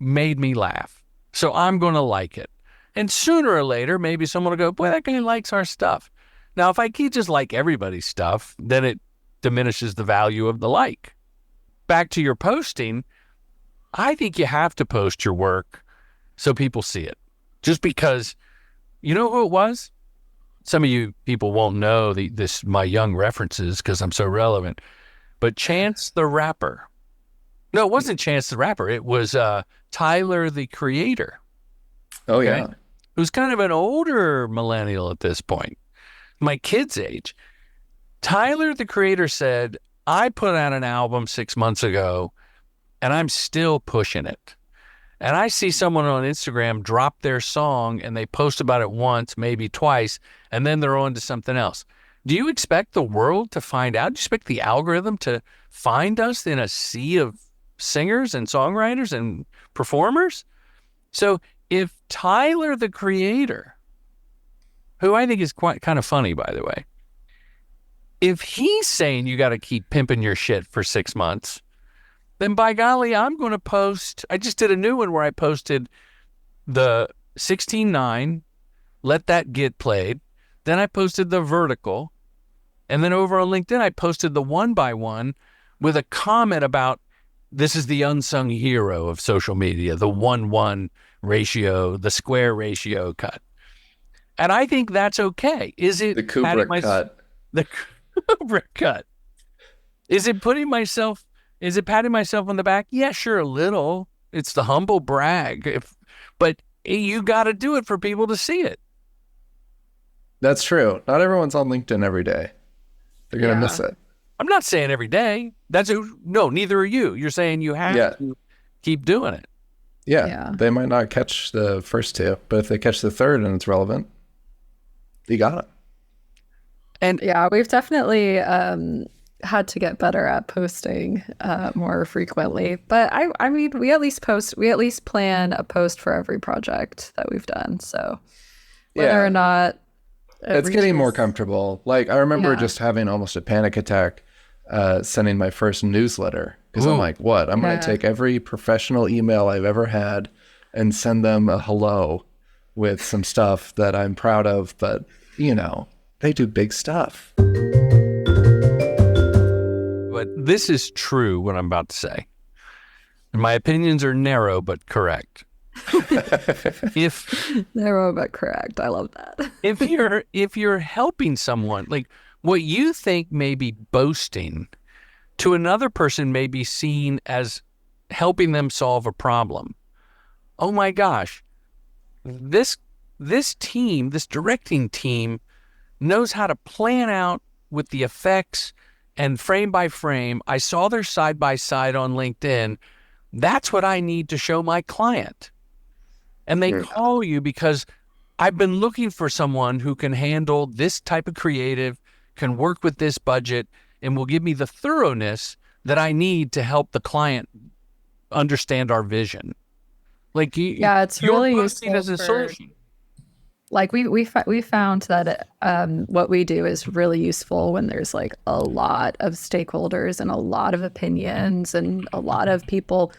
B: made me laugh. So I'm going to like it. And sooner or later, maybe someone will go, boy, that guy likes our stuff. Now, if I keep just like everybody's stuff, then it diminishes the value of the like. Back to your posting, I think you have to post your work so people see it. Just because, you know who it was? Some of you people won't know my young references because I'm so relevant. But Chance the Rapper. No, it wasn't Chance the Rapper. It was Tyler the Creator.
D: Oh, yeah.
B: Okay? Who's kind of an older millennial at this point, my kid's age. Tyler the Creator said, I put out an album 6 months ago, and I'm still pushing it. And I see someone on Instagram drop their song, and they post about it once, maybe twice, and then they're on to something else. Do you expect the world to find out? Do you expect the algorithm to find us in a sea of singers and songwriters and performers? So if Tyler the Creator, who I think is quite kind of funny, by the way, if he's saying you got to keep pimping your shit for 6 months, then by golly, I'm going to post. I just did a new one where I posted the 16:9, let that get played. Then I posted the vertical. And then over on LinkedIn, I posted the 1x1 with a comment about this is the unsung hero of social media, the 1:1 ratio, the square ratio cut. And I think that's okay. Is it
D: The Kubrick cut?
B: The Kubrick cut. Is it patting myself on the back? Yeah, sure, a little. It's the humble brag. But you got to do it for people to see it.
D: That's true. Not everyone's on LinkedIn every day. They're going to miss it.
B: I'm not saying every day. No, neither are you. You're saying you have to keep doing it.
D: Yeah. They might not catch the first two, but if they catch the third and it's relevant, you got it.
C: And we've definitely had to get better at posting more frequently. But I mean, we at least plan a post for every project that we've done. So whether or not
D: it's getting more comfortable. Like I remember just having almost a panic attack sending my first newsletter because I'm like, what? I'm going to take every professional email I've ever had and send them a hello with some stuff that I'm proud of. But, you know, they do big stuff.
B: But this is true, what I'm about to say. And my opinions are narrow but correct.
C: Narrow but correct. I love that.
B: if you're helping someone, like what you think may be boasting to another person may be seen as helping them solve a problem. Oh my gosh. This team, this directing team knows how to plan out with the effects and frame by frame. I saw their side by side on LinkedIn. That's what I need to show my client. And they call you because I've been looking for someone who can handle this type of creative, can work with this budget, and will give me the thoroughness that I need to help the client understand our vision. Like,
C: it's really
B: useful as a solution.
C: Like we found that what we do is really useful when there's like a lot of stakeholders and a lot of opinions and a lot of people,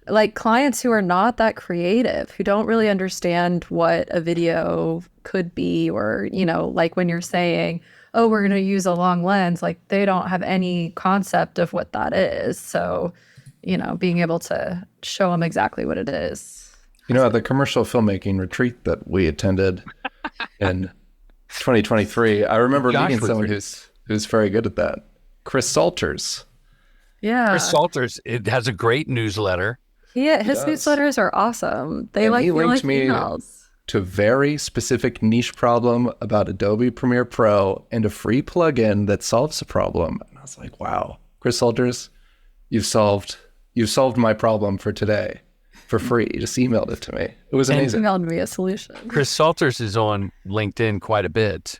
C: like clients who are not that creative, who don't really understand what a video could be, or, you know, like when you're saying, oh, we're going to use a long lens, like they don't have any concept of what that is. So, you know, being able to show them exactly what it is.
D: You know, at the commercial filmmaking retreat that we attended in 2023, I remember meeting someone who's very good at that. Chris Salters.
C: Yeah.
B: Chris Salters, it has a great newsletter.
C: Yeah, his
D: does.
C: newsletters are awesome. They
D: And
C: like
D: he
C: feel
D: linked
C: like
D: me
C: emails.
D: to a very specific niche problem about Adobe Premiere Pro and a free plugin that solves the problem. And I was like, wow, Chris Salters, you've solved my problem for today for free. You just emailed it to me. It was amazing.
C: Emailed me a solution.
B: Chris Salters is on LinkedIn quite a bit.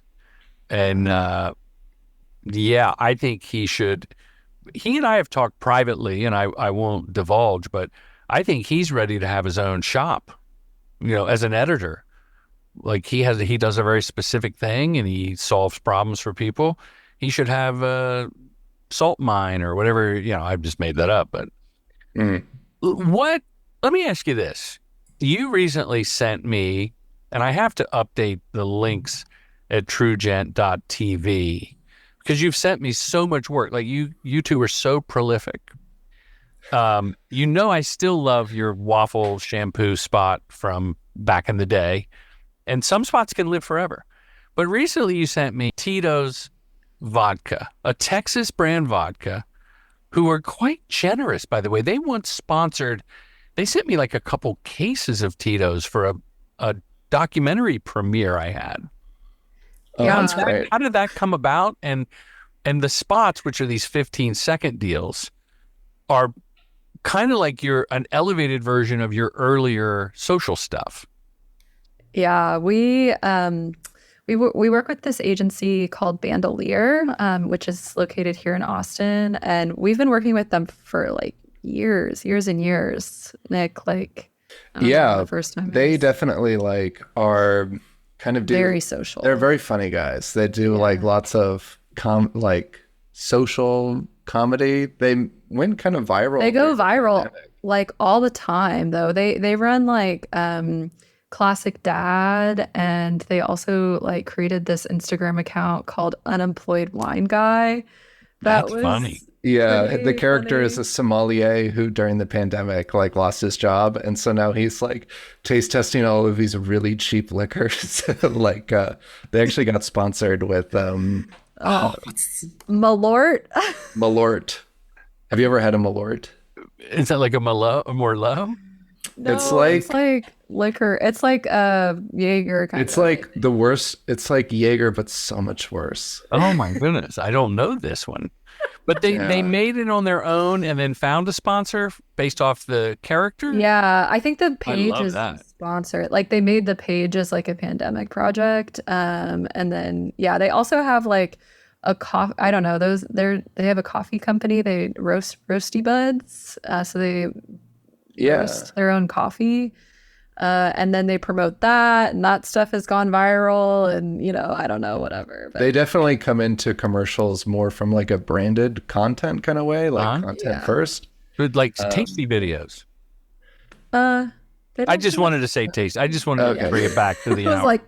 B: And yeah, I think he should. He and I have talked privately, and I won't divulge, but I think he's ready to have his own shop, as an editor. Like he does a very specific thing and he solves problems for people. He should have a salt mine or whatever, I've just made that up, but let me ask you this. You recently sent me, and I have to update the links at truegent.tv because you've sent me so much work. Like you two are so prolific. I still love your waffle shampoo spot from back in the day, and some spots can live forever. But recently you sent me Tito's vodka, a Texas brand vodka, who are quite generous, by the way. They sent me like a couple cases of Tito's for a documentary premiere I had.
D: Oh,
C: Yeah.
D: that's great.
B: How did that come about? And the spots, which are these 15-second deals, are kind of like an elevated version of your earlier social stuff.
C: Yeah, we work with this agency called Bandolier, which is located here in Austin, and we've been working with them for like years and years. Nick, like, I don't know when the first time
D: they
C: is.
D: definitely are kind of
C: Very social.
D: They're very funny guys. They do like lots of social comedy. They went kind of viral.
C: They go
D: during the
C: viral
D: pandemic.
C: like all the time though. They run like Classic Dad, and they also like created this Instagram account called Unemployed Wine Guy.
B: That's funny.
D: Yeah,
C: pretty
D: the character is
C: funny.
D: a sommelier who during the pandemic lost his job, and so now he's taste testing all of these really cheap liquors. They actually got sponsored with
C: Malort.
D: Malort. Have you ever had a Malort?
B: Is that like a Merlot?
C: No,
D: It's like-
C: it's like liquor. It's like Jaeger kind
D: It's
C: of.
D: like the worst. It's like Jaeger, but so much worse.
B: Oh my goodness. I don't know this one. But they made it on their own and then found a sponsor based off the character?
C: Yeah, I think the page
B: love
C: is
B: that.
C: sponsored. Like they made the page as like a pandemic project. And then they also have like a coffee. I don't know. They have a coffee company. They roasty buds. So they roast their own coffee. And then they promote that, and that stuff has gone viral, and I don't know, whatever. But
D: They definitely come into commercials more from like a branded content kind of way, content first.
B: With tasty videos.
C: they
B: I
C: don't
B: just
C: do
B: wanted to say taste. I just wanted to bring it back to the
C: it. I was
B: hour.
C: like,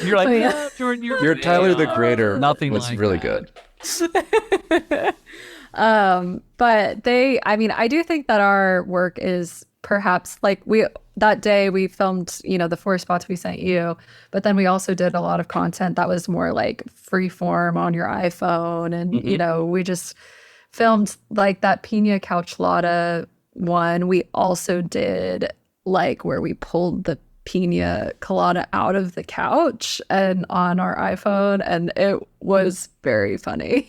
B: You're like,
C: Oh, yeah.
B: "Yeah, Jordan,
D: Your Tyler the Creator
B: Nothing
D: was
B: like
D: really
B: that.
D: good.
C: but I do think that our work is perhaps like that day we filmed, the 4 spots we sent you, but then we also did a lot of content that was more like free form on your iPhone. And, we just filmed like that Pina Couch Lotta one. We also did like where we pulled the Pina Colada out of the couch and on our iPhone, and it was very funny.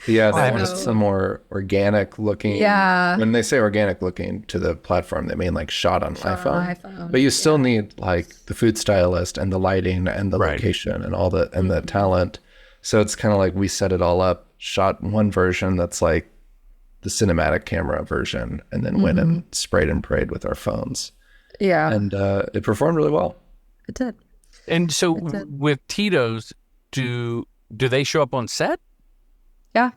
D: Yeah, they have some more organic looking.
C: Yeah.
D: When they say organic looking to the platform, they mean like shot on iPhone.
C: iPhone,
D: But you still need like the food stylist and the lighting and the location and all the and the talent. So it's kind of like we set it all up, shot one version that's like the cinematic camera version, and then went and sprayed and prayed with our phones.
C: Yeah,
D: And it performed really well.
C: it did.
B: And so with Tito's, do they show up on set?
C: Yeah,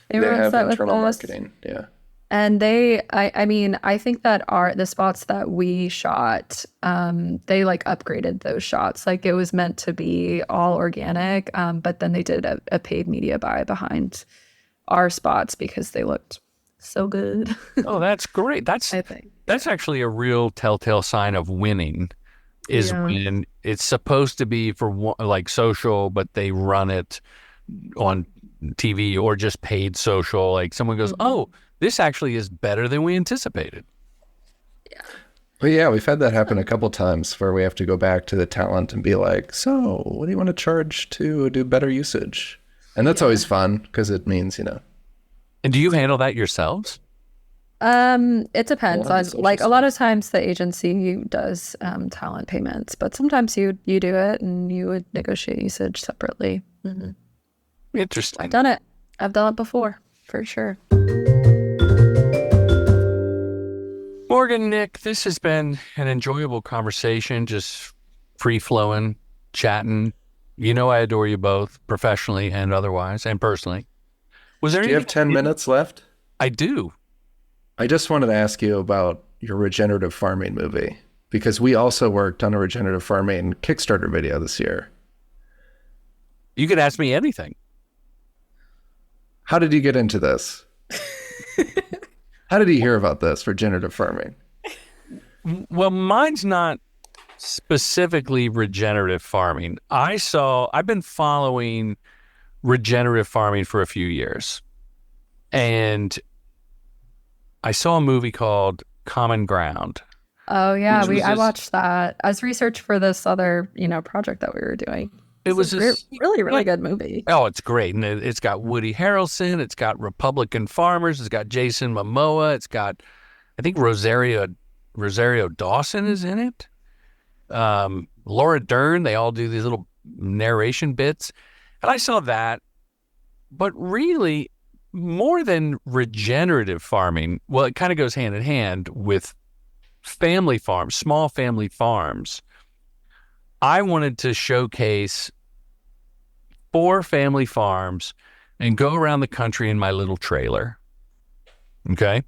D: They
C: were on
D: have
C: set with
D: internal
C: us.
D: marketing. Yeah.
C: And I think that the spots that we shot, they like upgraded those shots. Like it was meant to be all organic, but then they did a paid media buy behind our spots because they looked so good.
B: Oh, that's great.
C: I think.
B: That's actually a real telltale sign of winning is when it's supposed to be for like social, but they run it on TV or just paid social. Like someone goes, oh, this actually is better than we anticipated.
D: Well, yeah, we've had that happen a couple times where we have to go back to the talent and be like, so what do you want to charge to do better usage? And that's always fun because it means,
B: And do you handle that yourselves?
C: It depends
D: Well,
C: on,
D: social
C: like, a
D: stuff.
C: lot of times the agency does talent payments, but sometimes you do it and you would negotiate usage separately.
B: Interesting.
C: I've done it. I've done it before, for sure.
B: Morgan, Nick, this has been an enjoyable conversation, just free-flowing, chatting. You know I adore you both, professionally and otherwise, and personally. Was there
D: Do you have 10 minutes left?
B: I do.
D: I just wanted to ask you about your regenerative farming movie, because we also worked on a regenerative farming Kickstarter video this year.
B: You could ask me anything.
D: How did you get into this? How did you hear about this, regenerative farming?
B: Well, mine's not specifically regenerative farming. I've been following regenerative farming for a few years. And I saw a movie called Common Ground.
C: Oh yeah,
B: Which was
C: I
B: this-
C: watched that as research for this other, project that we were doing.
B: It was
C: a
B: this,
C: really good movie.
B: Oh, it's great. And it's got Woody Harrelson. It's got Republican farmers. It's got Jason Momoa. It's got, I think, Rosario Dawson is in it. Laura Dern. They all do these little narration bits. And I saw that. But really, more than regenerative farming, well, it kind of goes hand in hand with family farms, small family farms. I wanted to showcase 4 family farms and go around the country in my little trailer, okay,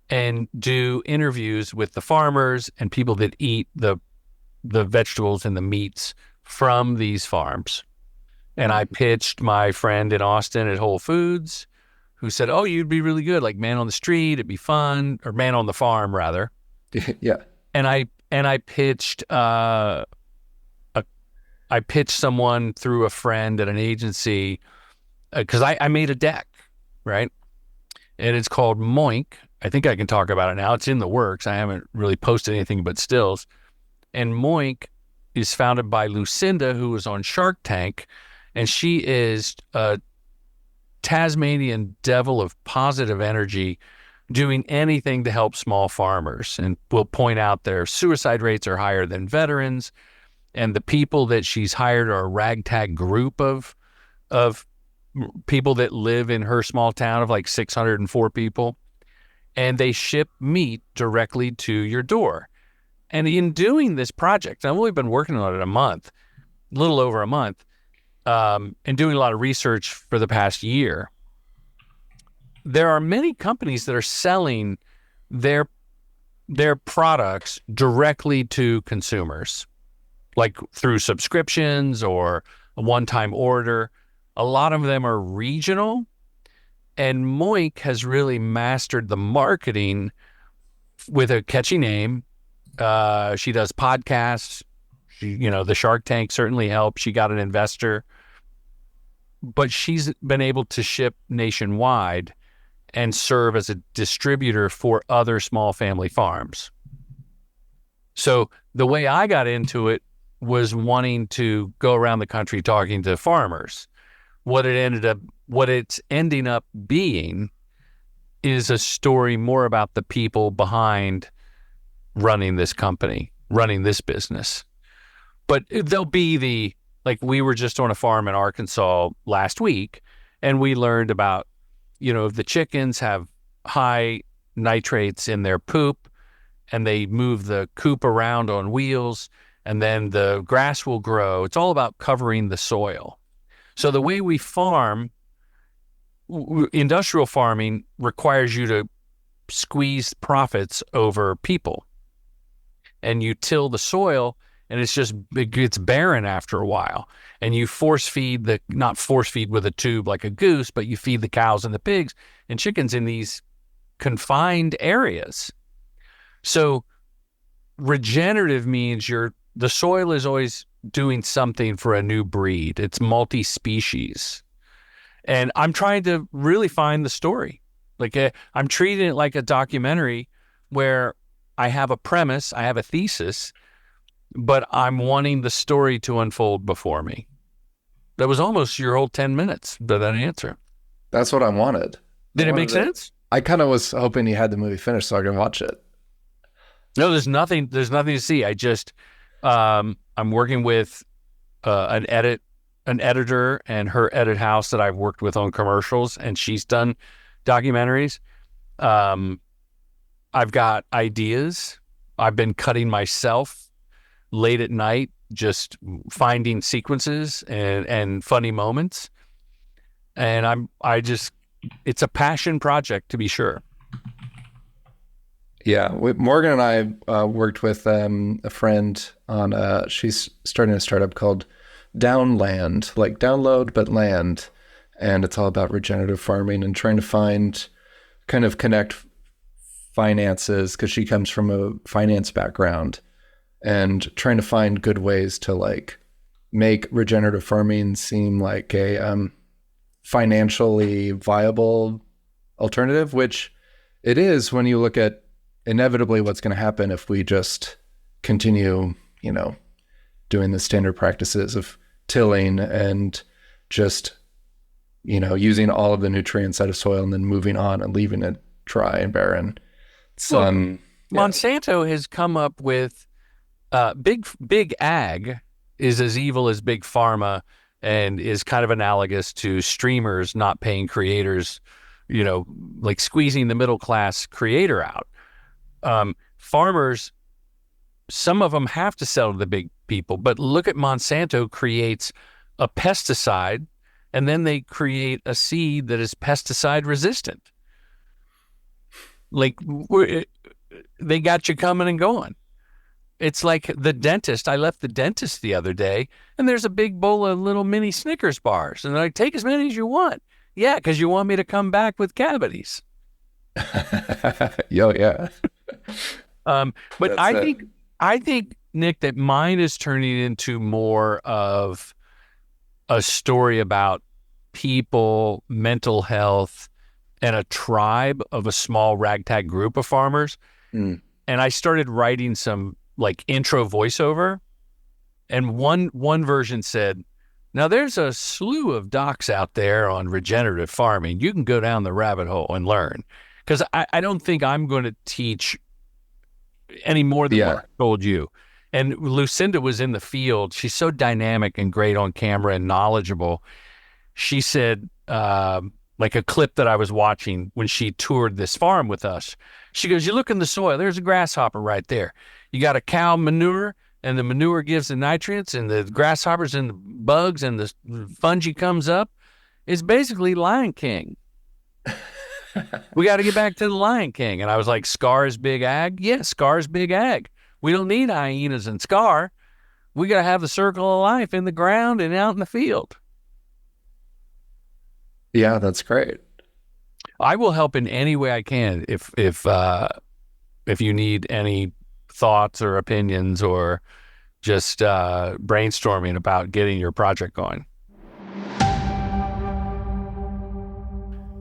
B: and do interviews with the farmers and people that eat the vegetables and the meats from these farms. And I pitched my friend in Austin at Whole Foods, who said, "Oh, you'd be really good, like Man on the Street, it'd be fun," or Man on the Farm, rather.
D: Yeah.
B: And I pitched I pitched someone through a friend at an agency because I made a deck, right? And it's called Moink. I think I can talk about it now. It's in the works. I haven't really posted anything but stills. And Moink is founded by Lucinda, who was on Shark Tank, and she is a Tasmanian devil of positive energy, doing anything to help small farmers. And we'll point out their suicide rates are higher than veterans. And the people that she's hired are a ragtag group of people that live in her small town of like 604 people. And they ship meat directly to your door. And in doing this project, I've only been working on it a little over a month, and doing a lot of research for the past year. There are many companies that are selling their products directly to consumers, like through subscriptions or a one-time order. A lot of them are regional, and Moink has really mastered the marketing with a catchy name. She does podcasts. The Shark Tank certainly helped. She got an investor, but she's been able to ship nationwide and serve as a distributor for other small family farms. So the way I got into it was wanting to go around the country talking to farmers. What it's ending up being is a story more about the people behind running this company, running this business. But there'll be we were just on a farm in Arkansas last week, and we learned about, the chickens have high nitrates in their poop, and they move the coop around on wheels, and then the grass will grow. It's all about covering the soil. So the way we farm, industrial farming requires you to squeeze profits over people. And you till the soil, and it gets barren after a while. And you not force feed with a tube like a goose, but you feed the cows and the pigs and chickens in these confined areas. So regenerative means the soil is always doing something for a new breed. It's multi-species. And I'm trying to really find the story. I'm treating it like a documentary where I have a premise, I have a thesis, but I'm wanting the story to unfold before me. That was almost your whole 10 minutes to that answer.
D: That's what I wanted.
B: Did it make sense?
D: I kind of was hoping you had the movie finished so I could watch it.
B: No, there's nothing to see. I just, I'm working with an editor and her edit house that I've worked with on commercials, and she's done documentaries. I've got ideas. I've been cutting myself late at night, just finding sequences and funny moments. And it's a passion project, to be sure.
D: Yeah. Morgan and I worked with a friend on, she's starting a startup called Downland, like download, but land. And it's all about regenerative farming and trying to connect finances, because she comes from a finance background, and trying to find good ways to like make regenerative farming seem like a financially viable alternative, which it is when you look at inevitably what's going to happen if we just continue, doing the standard practices of tilling and just, using all of the nutrients out of soil and then moving on and leaving it dry and barren.
B: Monsanto has come up with big ag is as evil as big pharma, and is kind of analogous to streamers not paying creators, like squeezing the middle class creator out. Farmers, some of them have to sell to the big people, but look at Monsanto creates a pesticide, and then they create a seed that is pesticide resistant. Like they got you coming and going. It's like the dentist. I left the dentist the other day, and there's a big bowl of little mini Snickers bars. And they're like, take as many as you want. Yeah, because you want me to come back with cavities.
D: Yo, yeah.
B: But I think, Nick, that mine is turning into more of a story about people, mental health, and a tribe of a small ragtag group of farmers. And I started writing some like intro voiceover, and one version said, now there's a slew of docs out there on regenerative farming. You can go down the rabbit hole and learn. Because I don't think I'm going to teach any more than what I told you. And Lucinda was in the field. She's so dynamic and great on camera and knowledgeable. She said, like a clip that I was watching when she toured this farm with us, she goes, you look in the soil, there's a grasshopper right there. You got a cow manure, and the manure gives the nutrients, and the grasshoppers and the bugs and the fungi comes up. It's basically Lion King. We got to get back to the Lion King. And I was like, Scar is big ag? Yeah, Scar is big ag. We don't need hyenas and Scar. We got to have the circle of life in the ground and out in the field.
D: Yeah, that's great.
B: I will help in any way I can if you need any thoughts or opinions or just brainstorming about getting your project going.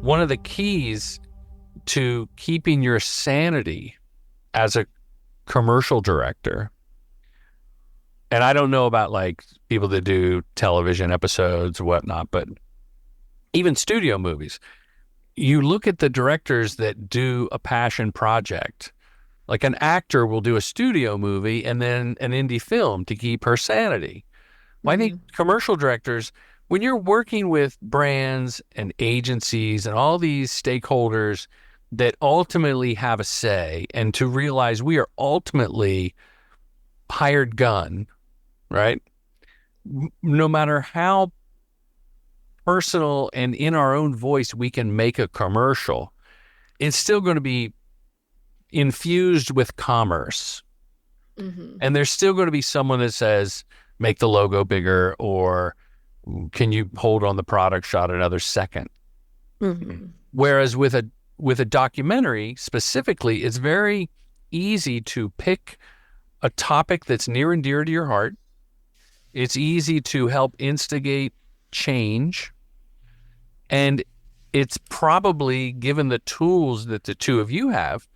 B: One of the keys to keeping your sanity as a commercial director, and I don't know about like people that do television episodes or whatnot, but even studio movies, you look at the directors that do a passion project. Like an actor will do a studio movie and then an indie film to keep her sanity. Well, I think commercial directors, when you're working with brands and agencies and all these stakeholders that ultimately have a say, and to realize we are ultimately hired gun, right? No matter how personal and in our own voice we can make a commercial, it's still going to be infused with commerce. And there's still going to be someone that says, make the logo bigger, or can you hold on the product shot another second? Whereas with a documentary specifically, it's very easy to pick a topic that's near and dear to your heart. It's easy to help instigate change. And it's probably, given the tools that the two of you have,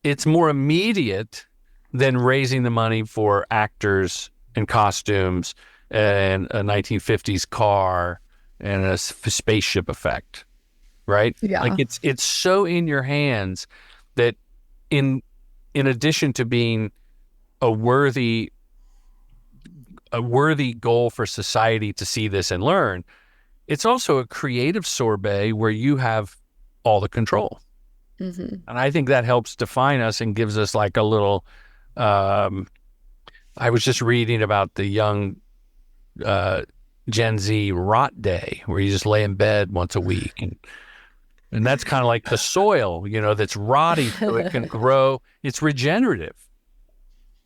B: it's more immediate than raising the money for actors and costumes and a 1950s car and a spaceship effect, right?
C: Yeah.
B: Like it's so in your hands that in addition to being a worthy goal for society to see this and learn, it's also a creative sorbet where you have all the control.
C: Mm-hmm.
B: And I think that helps define us and gives us like a little, I was just reading about the young Gen Z rot day where you just lay in bed once a week. And that's kind of like the soil, you know, that's rotting so it can grow. It's regenerative.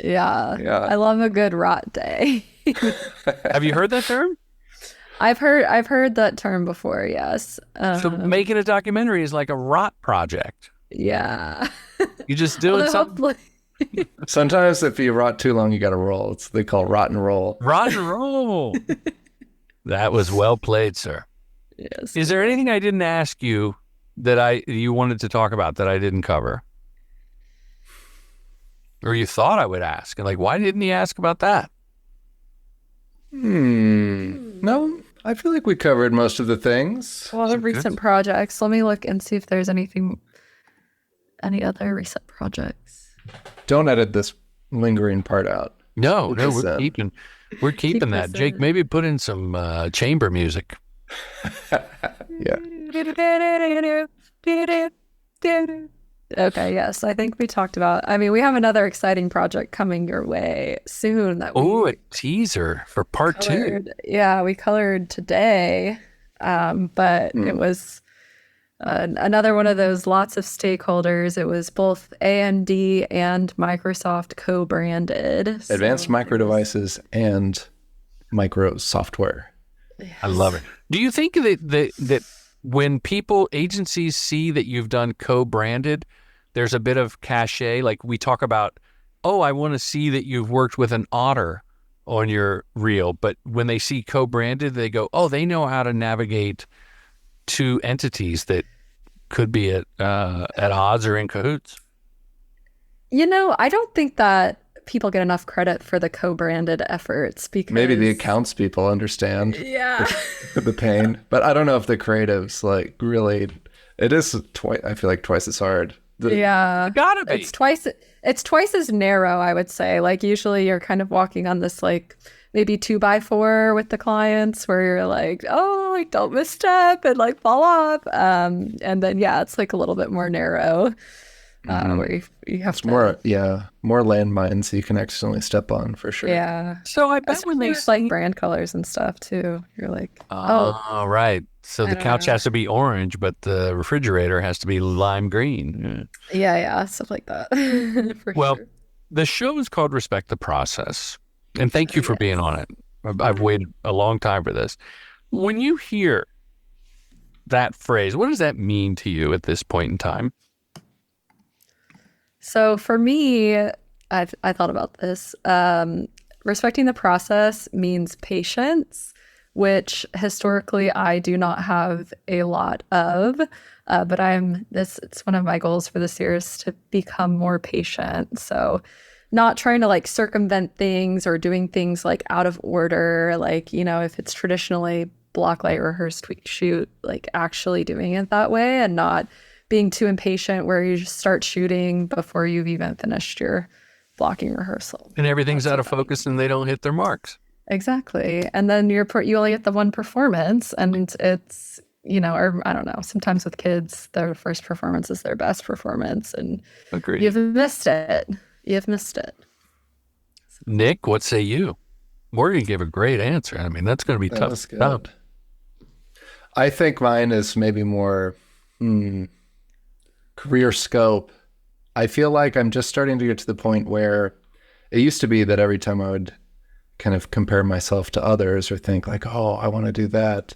C: Yeah.
D: Yeah.
C: I love a good rot day.
B: Have you heard that term?
C: I've heard that term before, yes.
B: So making a documentary is like a rot project.
C: Yeah.
B: You just do it.
C: Hopefully.
D: Sometimes if you rot too long, you got to roll. They call it rot and roll.
B: Rock and roll. That was well played, sir.
C: Yes.
B: Is there anything I didn't ask you that you wanted to talk about that I didn't cover? Or you thought I would ask? And like, why didn't he ask about that?
D: No, I feel like we covered most of the things.
C: A lot of recent projects. Let me look and see if there's any other recent projects.
D: Don't edit this lingering part out.
B: No,
D: This,
B: we're keeping that.
C: this
B: Jake,
C: in.
B: maybe put in some chamber music.
D: Yeah.
C: Okay, yes. I think we talked about, we have another exciting project coming your way soon that we
B: Oh, a teaser for part 2.
C: colored. Yeah, we colored today. But it was another one of those lots of stakeholders. It was both AMD and Microsoft co-branded.
D: Advanced micro devices and micro software.
B: I love it. Do you think that when agencies see that you've done co-branded, there's a bit of cachet? Like we talk about, oh, I want to see that you've worked with an Otter on your reel. But when they see co-branded, they go, oh, they know how to navigate two entities that could be at odds or in cahoots.
C: I don't think that people get enough credit for the co-branded efforts because
D: Maybe the accounts people understand the pain, but I don't know if the creatives like really. It is I feel like twice as hard.
B: Gotta be.
C: It's twice as narrow, I would say. Like usually you're kind of walking on this like maybe 2x4 with the clients where you're like, oh, like don't misstep and like fall off. And then it's like a little bit more narrow. Where you have
D: More landmines you can accidentally step on for sure.
C: Yeah.
B: So I bet when they
C: like brand colors and stuff too. You're like,
B: oh, right. So the couch has to be orange, but the refrigerator has to be lime green.
C: yeah, stuff like that. For sure.
B: The show is called Respect the Process. And thank you for being on it. I've waited a long time for this. When you hear that phrase, what does that mean to you at this point in time?
C: So for me, I thought about this. Respecting the process means patience, which historically I do not have a lot of. But it's one of my goals for this year is to become more patient. So not trying to like circumvent things or doing things like out of order. Like, if it's traditionally block, light, rehearse, tweak, shoot, like actually doing it that way and not being too impatient where you just start shooting before you've even finished your blocking rehearsal.
B: And everything's out of focus and they don't hit their marks.
C: Exactly. And then you only get the one performance and it's, or I don't know, sometimes with kids, their first performance is their best performance and
B: Agreed.
C: You've missed it.
B: Nick, what say you? Morgan gave a great answer. I mean, that's going to be
D: That
B: tough.
D: was good. I think mine is maybe more career scope. I feel like I'm just starting to get to the point where it used to be that every time I would kind of compare myself to others or think like, oh, I want to do that,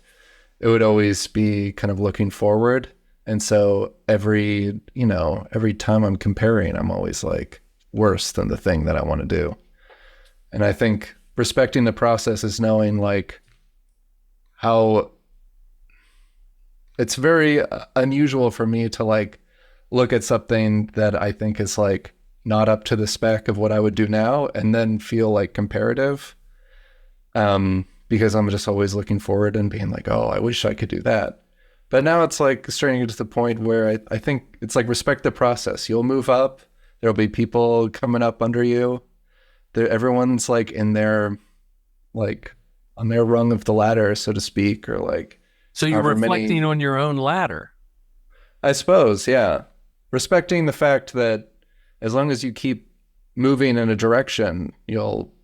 D: it would always be kind of looking forward. And so every time I'm comparing, I'm always like worse than the thing that I want to do. And I think respecting the process is knowing like how it's very unusual for me to like look at something that I think is like not up to the spec of what I would do now and then feel like comparative. Because I'm just always looking forward and being like, oh, I wish I could do that. But now it's like starting to get to the point where I think it's like respect the process. You'll move up. There'll be people coming up under you. Everyone's like in their, like on their rung of the ladder, so to speak, or like.
B: So you're reflecting on your own ladder.
D: I suppose, yeah. Respecting the fact that as long as you keep moving in a direction, you'll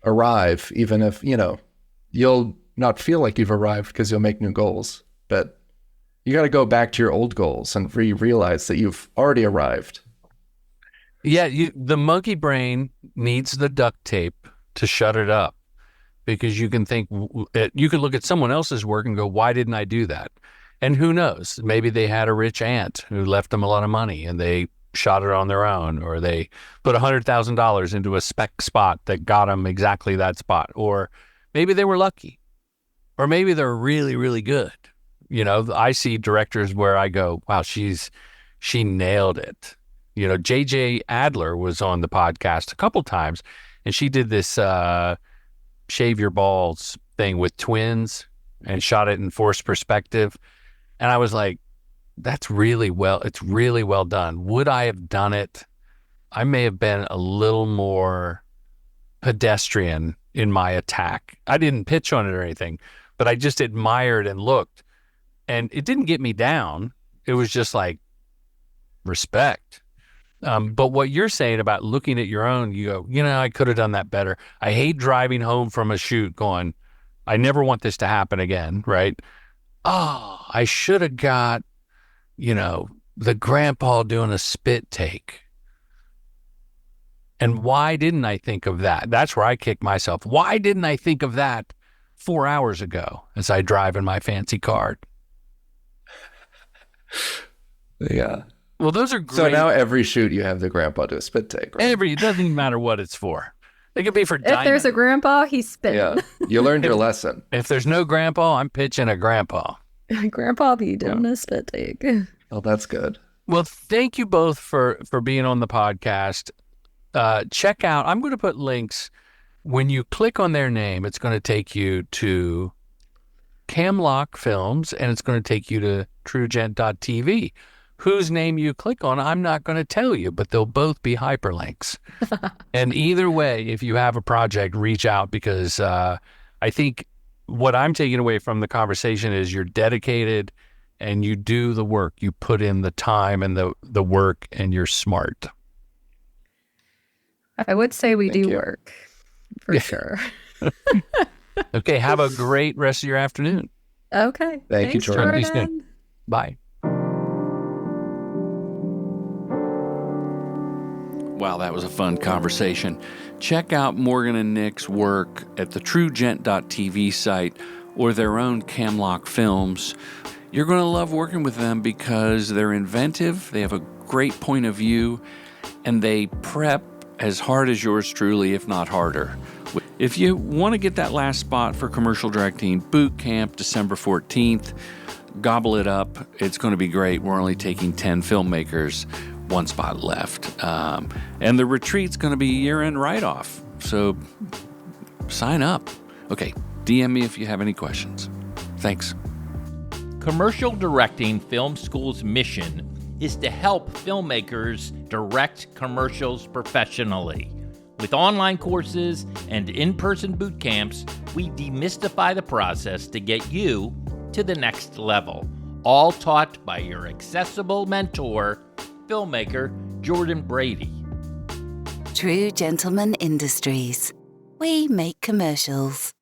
D: arrive, even if, you'll not feel like you've arrived because you'll make new goals. But you got to go back to your old goals and realize that you've already arrived.
B: Yeah, the monkey brain needs the duct tape to shut it up, because you can look at someone else's work and go, why didn't I do that? And who knows? Maybe they had a rich aunt who left them a lot of money and they shot it on their own, or they put $100,000 into a spec spot that got them exactly that spot, or maybe they were lucky, or maybe they're really, really good. I see directors where I go, wow, she nailed it. JJ Adler was on the podcast a couple times, and she did this shave your balls thing with twins and shot it in forced perspective. And I was like, it's really well done. Would I have done it? I may have been a little more pedestrian in my attack. I didn't pitch on it or anything, but I just admired and looked, and it didn't get me down. It was just like respect. But what you're saying about looking at your own, you go, I could have done that better. I hate driving home from a shoot going, I never want this to happen again, right? Oh, I should have got, the grandpa doing a spit take. And why didn't I think of that? That's where I kick myself. Why didn't I think of that 4 hours ago as I drive in my fancy car?
D: Yeah.
B: Well, those are great.
D: So now every shoot you have the grandpa do a spit take, right?
B: It doesn't even matter what it's for. It could be for
C: If there's a grandpa, he's spitting.
D: Yeah, you learned your lesson.
B: If there's no grandpa, I'm pitching a grandpa.
C: Grandpa be doing a spit take.
D: Oh, that's good.
B: Well, thank you both for being on the podcast. Check out, I'm going to put links. When you click on their name, it's going to take you to Camlock Films, and it's going to take you to truegent.tv. Whose name you click on, I'm not going to tell you, but they'll both be hyperlinks. And either way, if you have a project, reach out, because I think what I'm taking away from the conversation is you're dedicated and you do the work. You put in the time and the work, and you're smart.
C: I would say we
D: Thank
C: do
D: you.
C: work, for sure.
B: Okay, have a great rest of your afternoon.
C: Okay.
D: Thank you,
C: Thanks,
D: Jordan.
B: Talk to you soon. Bye. Wow, that was a fun conversation. Check out Morgan and Nick's work at the truegent.tv site or their own Camlock Films. You're going to love working with them because they're inventive, they have a great point of view, and they prep as hard as yours truly, if not harder. If you want to get that last spot for commercial directing, Bootcamp, December 14th, gobble it up. It's going to be great. We're only taking 10 filmmakers. One spot left. And the retreat's going to be year-end write-off. So sign up. Okay, DM me if you have any questions. Thanks.
F: Commercial Directing Film School's mission is to help filmmakers direct commercials professionally. With online courses and in-person boot camps, we demystify the process to get you to the next level. All taught by your accessible mentor, filmmaker Jordan Brady.
G: True Gentleman Industries. We make commercials.